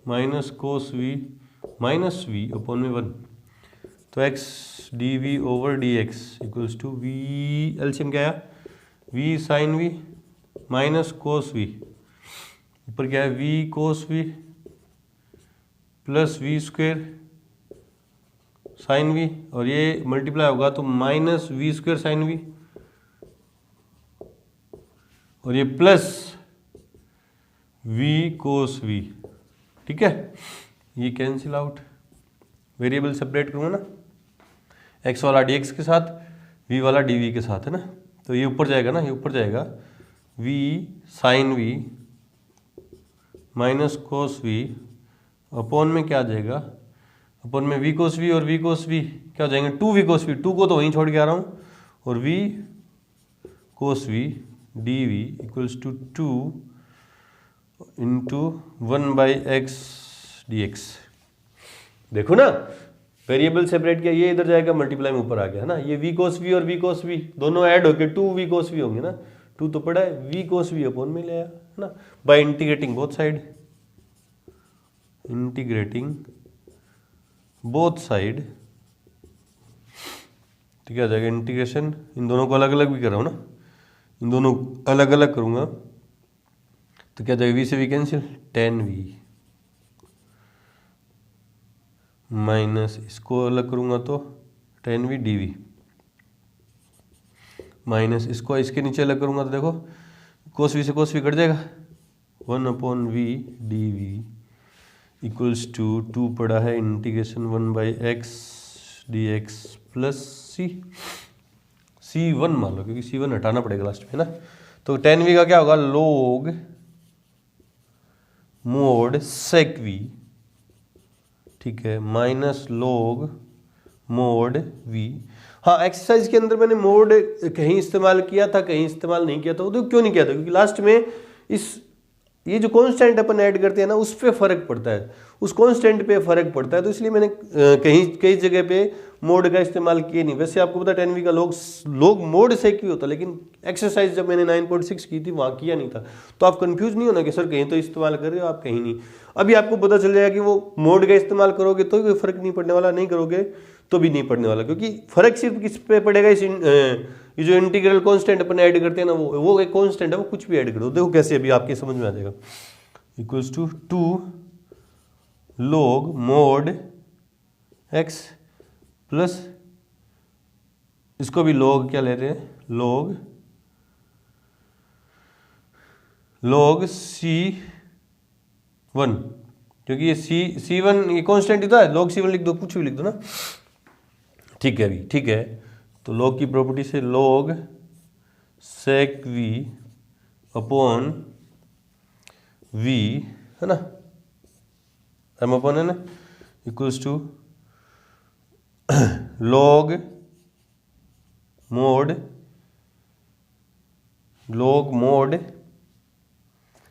minus cos v minus v upon में 1। तो x d v over d x equals to v LCM क्या आया v sine v minus cos v, ऊपर क्या है v cos v plus v square sine v, और ये multiply होगा तो minus v square sine v, और ये प्लस वी कोस वी। ठीक है, ये कैंसिल आउट, वेरिएबल सेपरेट करूँगा ना, एक्स वाला डी एक्स के साथ वी वाला डी वी के साथ, है ना। तो ये ऊपर जाएगा ना, ये ऊपर जाएगा v sine v minus cos v upon में क्या आ जाएगा, अपॉन में वी कोस वी, और वी कोस वी क्या हो जाएंगे 2 वी कोस वी, 2 को तो वहीं छोड़ के आ रहा हूँ, और v cos v d v equals to 2 into 1/x dx। देखो ना, वेरिएबल सेपरेट किया, ये इधर जाएगा मल्टीप्लाई में ऊपर आ गया, है ना। ये वी कोस वी और वी कोस वी दोनों ऐड होके 2 वी कोस वी होंगे ना, 2 तो पड़ा है, वी कोस वी अपॉन में ले आया, है ना, bye integrating both side, integrating both side. ठीक है, आ जाएगा इंटीग्रेशन, इन दोनों को अलग अलग भी कर रहा हूँ ना, इन दोनों अलग अलग करूँगा तो क्या जाएगा, वी से वी कैंसिल, 10v माइनस इसको अलग करूँगा तो 10v dv माइनस इसको इसके नीचे अलग करूँगा तो देखो कोस वी से कोस वी कट जाएगा, 1/v dv इक्वल्स टू 2 पड़ा है integration 1/x dx plus c1 मान लो, क्योंकि c1 हटाना पड़ेगा लास्ट में, है ना। तो 10v का क्या होगा, log मोड सेक वी, ठीक है, माइनस log मोड v। हाँ, एक्सरसाइज के अंदर मैंने मोड कहीं इस्तेमाल किया था, कहीं इस्तेमाल नहीं किया था। तो क्यों नहीं किया था, क्योंकि लास्ट में ये जो कांस्टेंट अपन ऐड करते हैं ना, उस पे फर्क पड़ता है, उस कांस्टेंट पे फर्क पड़ता है, तो इसलिए मैंने कई जगह पे मोड का इस्तेमाल किया नहीं। वैसे आपको पता 10v का लोग मोड से क्यों होता, लेकिन एक्सरसाइज जब मैंने 9.6 की थी वहाँ किया नहीं था। तो आप कंफ्यूज नहीं होना कि सर कहीं तो इस्तेमाल कर रहे हो आप, कहीं नहीं। अभी आपको पता चल जाएगा कि वो मोड का इस्तेमाल करोगे तो कोई फर्क नहीं पड़ने वाला, नहीं करोगे तो भी नहीं पड़ने वाला, क्योंकि फर्क सिर्फ किस पे पड़ेगा, ये जो इंटीग्रल कांस्टेंट अपन ऐड करते हैं ना, वो एक कांस्टेंट है, वो कुछ भी ऐड कर दो, देखो कैसे अभी आपके समझ में आ जाएगा। Equals to 2 log mod x plus इसको भी log क्या ले रहे हैं, log c1, क्योंकि ये c1 ये कांस्टेंट ही था, log c1 लिख दो, कुछ भी लिख दो ना। ठीक है, अभी ठीक है, तो log की प्रॉपर्टी से log sec v upon v, है ना, m अपॉन है ना, इक्वल्स टू log मोड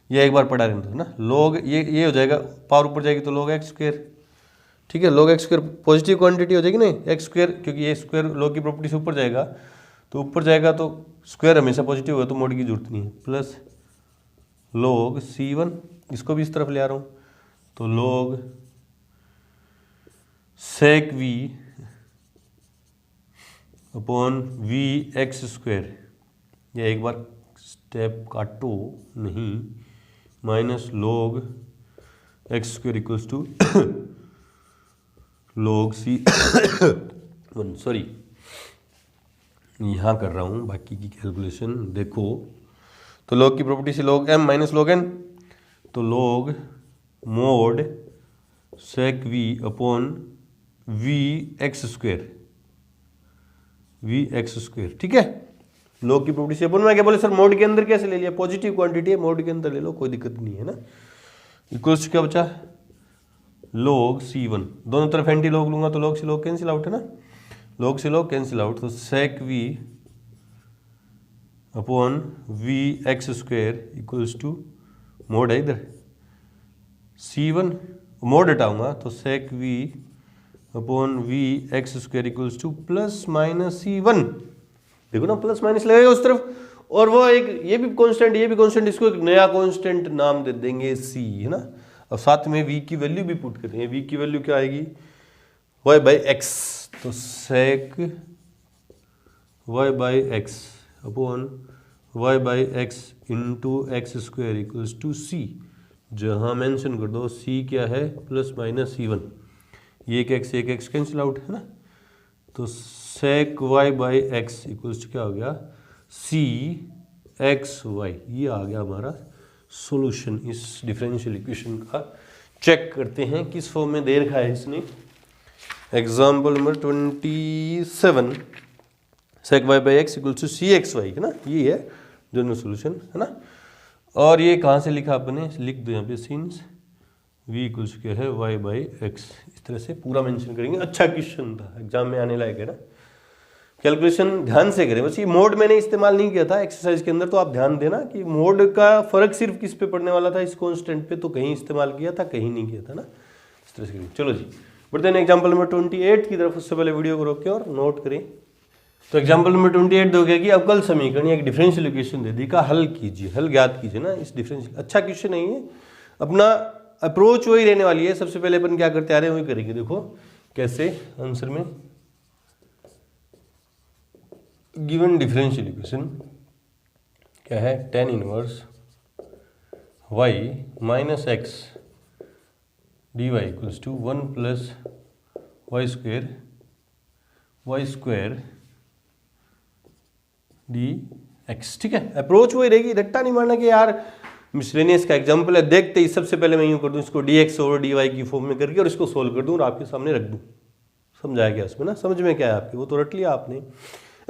ये एक बार पढ़ा रहता है ना, log ये हो जाएगा, पावर ऊपर जाएगी तो log x स्क्वायर। ठीक है, log x square positive quantity हो जाएगी ना, x स्क्वायर, क्योंकि ये स्क्वायर log की प्रॉपर्टी से ऊपर जाएगा, तो ऊपर जाएगा तो स्क्वायर हमेशा पॉजिटिव होगा, तो मोड की जरूरत नहीं है। प्लस log c1, इसको भी इस तरफ ले आ रहा हूँ, तो log sec v upon v x square, या एक बार स्टेप काटो नहीं, minus log x square equals to log c1, sorry यहाँ कर रहा हूँ बाकी की कैलकुलेशन देखो। तो log की प्रॉपर्टी से log m minus log n, तो log mode sec v upon v x square, ठीक है। log की प्रॉपर्टी से अपन में क्या बोले, सर मोड के अंदर कैसे ले लिया, पॉजिटिव क्वांटिटी है, मोड के अंदर ले लो, कोई दिक्कत नहीं है ना। इक्वल्स क्या बचा, log c1, दोनों तरफ एंटी log लूंगा तो log से log कैंसिल आउट, है ना, log से log कैंसिल आउट, तो sec v upon v x square equals to mode है इधर C1, मोड हटाऊंगा तो sec v upon v x square equals to plus minus C1। देखो ना प्लस माइनस लगेगा उस तरफ, और वो एक ये भी कांस्टेंट ये भी कांस्टेंट, इसको एक नया कांस्टेंट नाम दे देंगे C, है ना। अब साथ में v की वैल्यू भी पुट करेंगे। v की वैल्यू क्या आएगी, y बाई एक्स, तो sec y by x upon y by x into x square equals to C, जहाँ मेंशन कर दो C क्या है प्लस माइनस C1, ये एक एक्स कैंसिल आउट, है ना। तो sec y by x equals to क्या हो गया C एक्स वाई, ये आ गया हमारा सॉल्यूशन इस डिफरेंशियल इक्वेशन का। चेक करते हैं किस फॉर्म में दे रखा है इसने। Example number 27, sec y by x equal to C x y, है ना, ये है जनरल सॉल्यूशन, है ना। और ये कहाँ से लिखा आपने, लिख दो यहाँ पे सिंस v इक्वल्स क्या है y बाई एक्स, इस तरह से पूरा मेंशन करेंगे। अच्छा क्वेश्चन था, एग्जाम में आने लायक है ना। कैलकुलेशन ध्यान से करें, बस ये मोड मैंने इस्तेमाल नहीं किया था एक्सरसाइज के अंदर, तो आप ध्यान देना कि मोड का फर्क सिर्फ किस पे पड़ने वाला था, इस कांस्टेंट पे, तो कहीं इस्तेमाल किया था कहीं नहीं किया था ना, इस तरह से करें। चलो जी बढ़ते हैं एग्जाम्पल नंबर 28 की तरफ। उससे पहले वीडियो को रोक के और नोट करें। तो एग्जाम्पल नंबर 28 दोगे कि अवकल समीकरण या एक डिफरेंशियल इक्वेशन दे दी का हल कीजिए, हल ज्ञात कीजिए ना इस डिफरेंशियल। अच्छा क्वेश्चन नहीं है, अपना अप्रोच वही रहने वाली है। सबसे पहले अपन क्या करते आ रहे हैं वही करेंगे। देखो कैसे आंसर में गिवन डिफरेंशियल इक्वेशन क्या है, tan inverse y minus x d y equals to 1 plus y square d x. ठीक है, अप्रोच वही रहेगी, रट्टा नहीं मारना कि यार मिसलेनियस का एग्जाम्पल है, देखते ही सबसे पहले मैं यूँ कर दूँ इसको dx ओवर dy की फॉर्म में करके और इसको सोल्व कर दूँ और आपके सामने रख दूँ। समझाया गया इसमें ना, समझ में क्या है आपके, वो तो रट लिया आपने।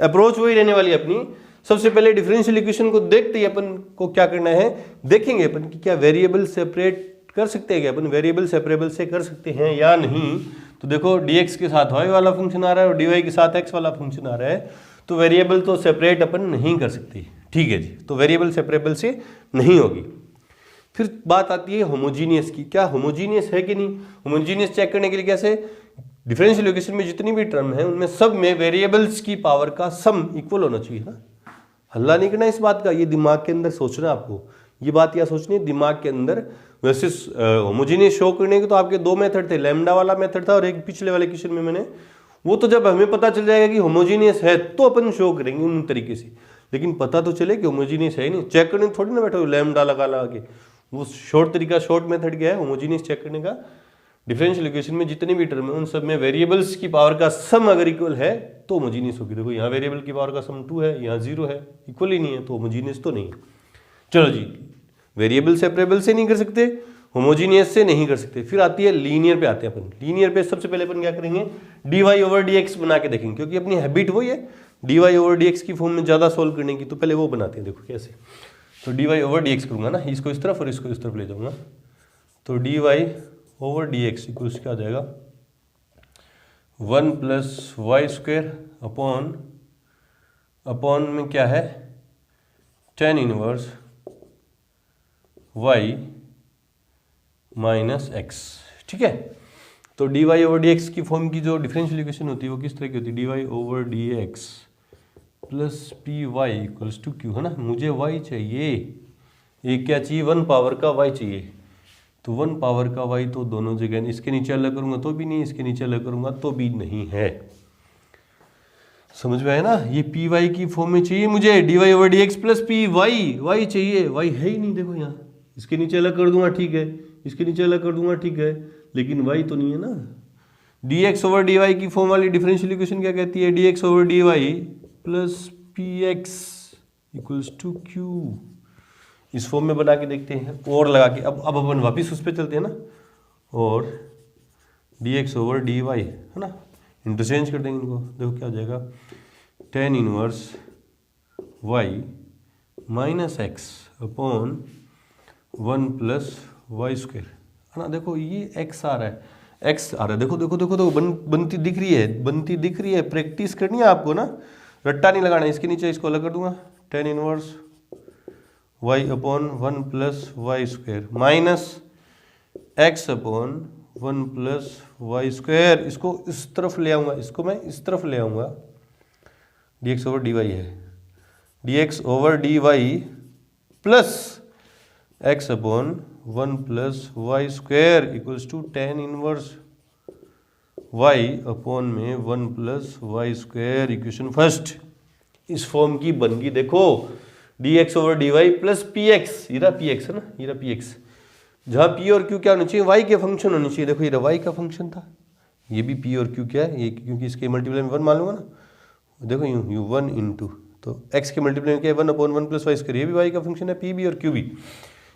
अप्रोच वही रहने वाली अपनी। सबसे पहले डिफरेंशियल इक्वेशन को देखते ही अपन को क्या करना है, देखेंगे अपन कि क्या वेरिएबल सेपरेट कर सकते हैं, क्या अपन वेरिएबल सेपरेबल से कर सकते हैं या नहीं। तो देखो dx के साथ y वाला फंक्शन आ रहा है और dy के साथ x वाला फंक्शन आ रहा है, तो वेरिएबल तो सेपरेट अपन नहीं कर सकते। ठीक है जी, तो वेरिएबल सेपरेबल से नहीं होगी। फिर बात आती है होमोजीनियस की, क्या होमोजीनियस है कि नहीं। होमोजीनियस चेक करने के लिए कैसे, डिफरेंशियल इक्वेशन में जितनी भी टर्म है उनमें सब में वेरिएबल्स की पावर का सम इक्वल होना चाहिए ना। हल्ला नहीं करना इस बात का, ये दिमाग के अंदर सोचना आपको, ये बात या सोचनी है दिमाग के अंदर। वैसे होमोजीनियस शो करने के तो आपके दो मेथड थे, लैम्डा वाला मेथड था और एक पिछले वाले क्वेश्चन में मैंने, वो तो जब हमें पता चल जाएगा कि होमोजीनियस है तो अपन शो करेंगे उन तरीके से, लेकिन पता तो चले कि होमोजीनियस है ही नहीं। चेक करने थोड़ी ना बैठो लैम्डा लगा के, वो शॉर्ट तरीका, शॉर्ट मेथड क्या है होमोजीनियस चेक करने का। डिफरेंशियल इक्वेशन में जितनी भी टर्म है उन सब में वेरिएबल्स की पावर का सम अगर इक्वल है तो होमोजीनियस होगी। देखो यहाँ वेरिएबल की पावर का सम 2 है, यहाँ 0 है, इक्वल ही नहीं है, तो होमोजीनियस तो नहीं। चलो जी, वेरिएबल सेपरेबल से नहीं कर सकते, होमोजीनियस से नहीं कर सकते। फिर आती है लीनियर पे आते हैं अपन। लीनियर पे सबसे पहले अपन क्या करेंगे, dy ओवर dx बना के देखेंगे, क्योंकि अपनी हैबिट वही है dy ओवर dx की फॉर्म में ज़्यादा सोल्व करने की। तो पहले वो बनाते हैं, देखो कैसे। तो dy ओवर dx करूँगा ना, इसको इस तरफ और इसको इस तरफ ले जाऊँगा, तो dy ओवर dx इक्वल्स क्या आ जाएगा 1 प्लस वाई स्क्वायर अपॉन में क्या है tan inverse y minus x. ठीक है, तो dy ओवर dx की फॉर्म की जो डिफरेंशियल इक्वेशन होती है वो किस तरह की होती है, dy over dx plus p y equals to q, है ना। मुझे y चाहिए, ये क्या चाहिए, 1 पावर का y चाहिए, तो 1 पावर का y तो दोनों जगह, इसके नीचे अलग करूंगा तो भी नहीं, इसके नीचे अलग करूंगा तो भी नहीं है। समझ में आया ना, ये पी वाई की फॉर्म में चाहिए मुझे, dy over dx plus p y, y चाहिए, y है ही नहीं। देखो यहाँ इसके नीचे अलग कर दूंगा ठीक है, इसके नीचे अलग कर दूंगा ठीक है, लेकिन y तो नहीं है ना। dx ओवर dy की फॉर्म वाली डिफरेंशियल इक्वेशन क्या कहती है, dx over dy plus p x equals to q. इस फॉर्म में बना के देखते हैं और लगा के। अब अपन वापिस उस पर चलते हैं ना, और dx ओवर dy है ना, इंटरचेंज कर देंगे इनको। देखो क्या हो जाएगा, tan inverse y minus x upon 1 plus y square, है ना। देखो ये x आ रहा है, x आ रहा है, देखो देखो देखो देखो बनती दिख रही है, प्रैक्टिस करनी है आपको ना, रट्टा नहीं लगाना। इसके नीचे इसको अलग कर दूंगा, tan inverse y upon 1 plus y square minus x upon 1 plus y square. इसको इस तरफ ले आऊँगा, इसको मैं इस तरफ ले आऊँगा, d x over d y है, d x over d y plus x upon 1 plus y square equals to tan inverse y upon में 1 plus y square. Equation first इस फॉर्म की बन गई। देखो d x over d y plus p x, ये रहा p x है ना, ये रहा पी एक्स, जहाँ पी और क्यू क्या होना चाहिए, वाई के फंक्शन होने चाहिए। देखो ये वाई का फंक्शन था, ये भी पी और क्यू क्या है, ये क्योंकि इसके मल्टीप्लाई में 1 मान लूंगा ना, देखो यू 1 इंटू, तो एक्स के मल्टीप्लाई में क्या है 1 अपॉन 1 प्लस वाई स्क्वायर, ये भी वाई का फंक्शन है, पी भी और क्यू भी।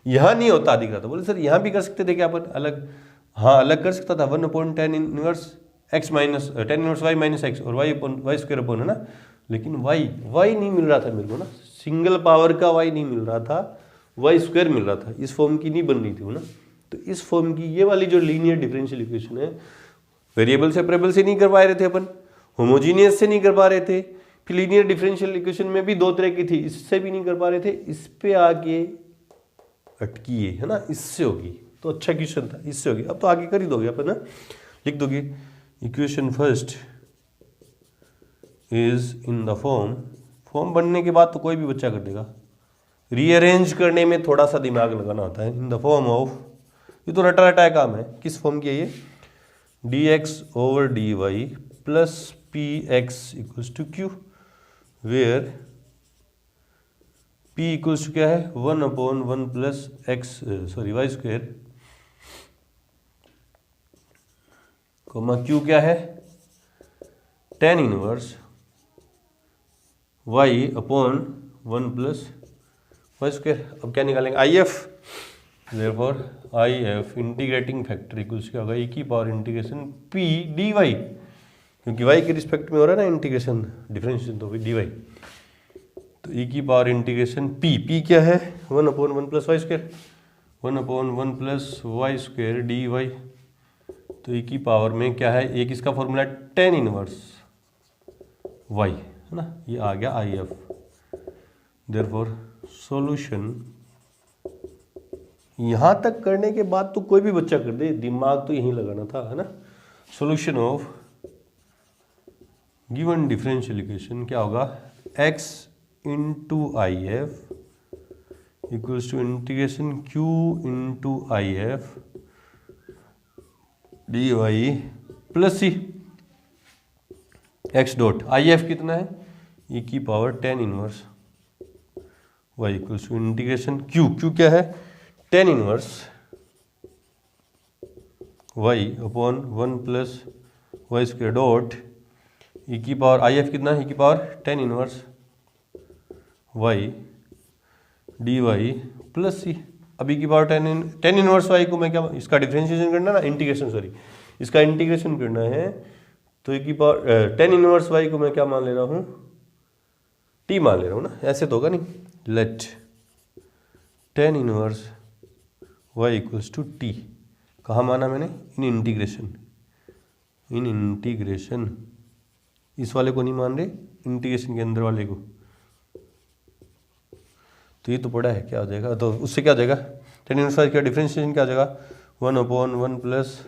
यहाँ नहीं होता दिख रहा था, बोले सर यहाँ भी कर सकते थे क्या अपन अलग, हाँ अलग कर सकता था, 1 upon tan inverse x minus tan inverse y minus x और y upon y square upon है ना, लेकिन वाई नहीं मिल रहा था मेरे को ना, सिंगल पावर का वाई नहीं मिल रहा था, वाई स्क्वायर मिल रहा था, इस फॉर्म की नहीं बन रही थी वो ना। तो इस फॉर्म की ये वाली जो लीनियर डिफरेंशियल इक्वेशन है, वेरिएबल सेपरेबल से नहीं कर पा रहे थे अपन, होमोजीनियस से नहीं कर पा रहे थे, फिर लीनियर डिफरेंशियल इक्वेशन में भी दो तरह की थी, इससे भी नहीं कर पा रहे थे, इस पे आके अटकी है ना, इससे होगी तो अच्छा क्वेश्चन था, इससे होगी। अब तो आगे कर ही दोगे अपन ना, लिख दोगे equation first is in the form बनने के बाद तो कोई भी बच्चा कर देगा, रीअरेंज करने में थोड़ा सा दिमाग लगाना होता है। इन द फॉर्म ऑफ, ये तो रटा रटा काम है, किस फॉर्म की है ये, d x over d y plus p x equals to q, where p equals to क्या है 1 upon 1 plus x y square, comma q क्या है tan inverse y upon 1 plus y square. अब क्या निकालेंगे I F, therefore I F integrating factor equals क्या होगा e की power integration p d y, क्योंकि y के रिस्पेक्ट में हो रहा है ना इंटीग्रेशन डिफरेंशिएशन, तो डी वाई, तो e की पावर इंटीग्रेशन p क्या है 1 upon 1 plus y square, 1 upon 1 plus y square d y, तो e की पावर में क्या है, एक इसका फॉर्मूला टेन इनवर्स y है ना, ये आ गया आई एफ। देयरफॉर सॉल्यूशन, यहाँ तक करने के बाद तो कोई भी बच्चा कर दे, दिमाग तो यहीं लगाना था है ना। Solution of given differential equation क्या होगा, x into I F equals to integration q into I F d y plus c x dot I F कितना है e की power tan inverse y equals to integration q क्या है tan inverse y upon 1 plus y square dot e की power I F कितना है e की power tan inverse y d y plus सी। अब e की पावर टेन इनवर्स y को मैं क्या, इसका डिफरेंशिएशन करना ना, इंटीग्रेशन सॉरी, इसका इंटीग्रेशन करना है, तो e की पावर टेन इनवर्स y को मैं क्या मान ले रहा हूँ t मान ले रहा हूँ ना, ऐसे तो होगा नहीं, let tan inverse y equals to t, कहाँ माना मैंने इन इंटीग्रेशन, इस वाले को नहीं मान रहे, इंटीग्रेशन के अंदर वाले को, तो ये तो पड़ा है, क्या हो जाएगा, तो उससे क्या हो जाएगा टेन इनवर्स y का डिफरेंशिएशन क्या हो जाएगा 1 अपॉन 1 प्लस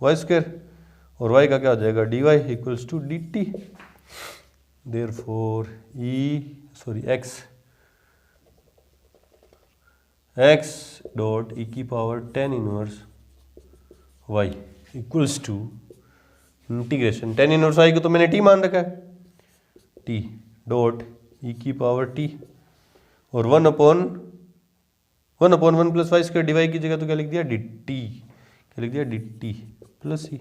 वाई स्क्वायर, और y का क्या हो जाएगा d y equals to d t. Therefore x dot e की power tan inverse y equals to integration, tan inverse y को तो मैंने t मान रखा है, t डॉट e की पावर t, और 1 upon 1 plus y square d की जगह तो क्या लिख दिया डी टी, क्या लिख दिया डी टी प्लस सी।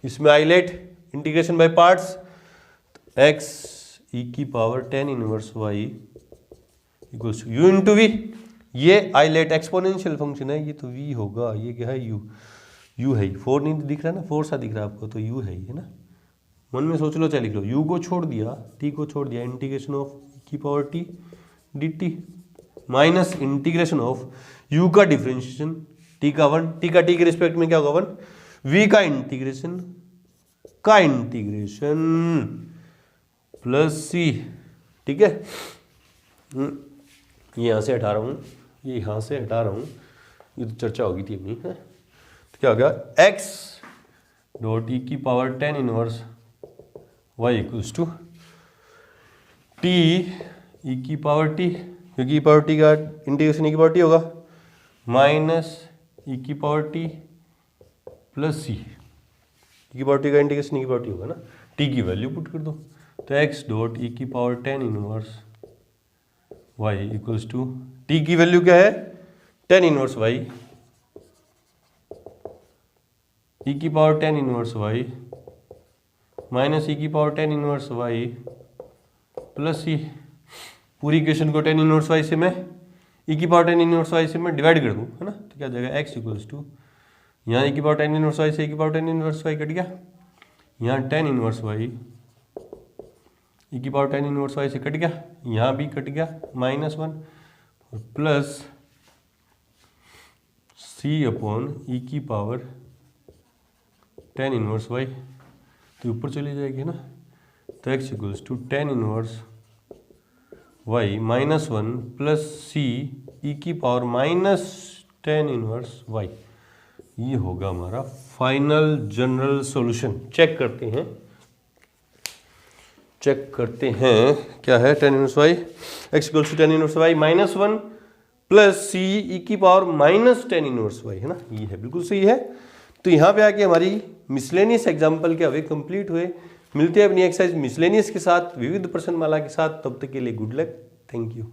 इसमें ILATE integration by parts, x e की power tan inverse y equals to u into v, ये आइलेट एक्सपोनेंशियल फंक्शन है, ये तो v होगा, ये क्या है u है, 4 नहीं दिख रहा ना, 4 सा दिख रहा है आपको, तो u है ना, मन में सोच लो, चाहे लिख लो, u को छोड़ दिया t को छोड़ दिया, इंटीग्रेशन ऑफ e की power t D T minus integration of u का डिफरेंशिएशन t का 1, t का t के रिस्पेक्ट में क्या होगा 1, v का इंटीग्रेशन प्लस c, ठीक है। ये यहाँ से हटा रहा हूँ, ये यहाँ से हटा रहा हूँ, ये तो चर्चा होगी थी अपनी, है। तो क्या हो गया, x डॉट ई की power 10 inverse y equals to t e की पावर t, क्योंकि ई पावर t का इंटीग्रेशन ई की पावर t होगा, माइनस ई की power t plus c, e की पावर t का इंटीग्रेशन ई की पावर t होगा ना, t की वैल्यू पुट कर दो। तो x डॉट ई की power 10 inverse y equals to, t की वैल्यू क्या है 10 इनवर्स y, ई की power 10 inverse y minus e की power 10 inverse y plus c. पूरी इक्वेशन को 10 इनवर्स y से मैं ई की पावर 10 इनवर्स y से मैं डिवाइड कर दूँ, है ना, तो क्या जाएगा x इक्वल्स टू, यहाँ ई की पावर 10 इनवर्स y से ई की पावर 10 इनवर्स y कट गया, यहाँ 10 इनवर्स y ई की पावर 10 इनवर्स y से कट गया, यहाँ भी कट गया, -1 प्लस c अपॉन ई की पावर 10 इनवर्स y, तो ऊपर चली जाएगी ना, तो x equals to 10 inverse y -1 plus c e की पावर -10 इनवर्स y। ये होगा हमारा फाइनल जनरल सॉल्यूशन। चेक करते हैं क्या है, 10 inverse y, x equals to 10 inverse y -1 plus c e की पावर -10 इनवर्स y, है ना, ये है, बिल्कुल सही है। तो यहाँ पे आके हमारी मिसलेनियस एग्जाम्पल क्या हुए, कंप्लीट हुए। मिलते हैं अपनी एक्सरसाइज मिसलेनियस के साथ, विविध प्रश्नमाला के साथ। तब तक के लिए गुड लक, थैंक यू।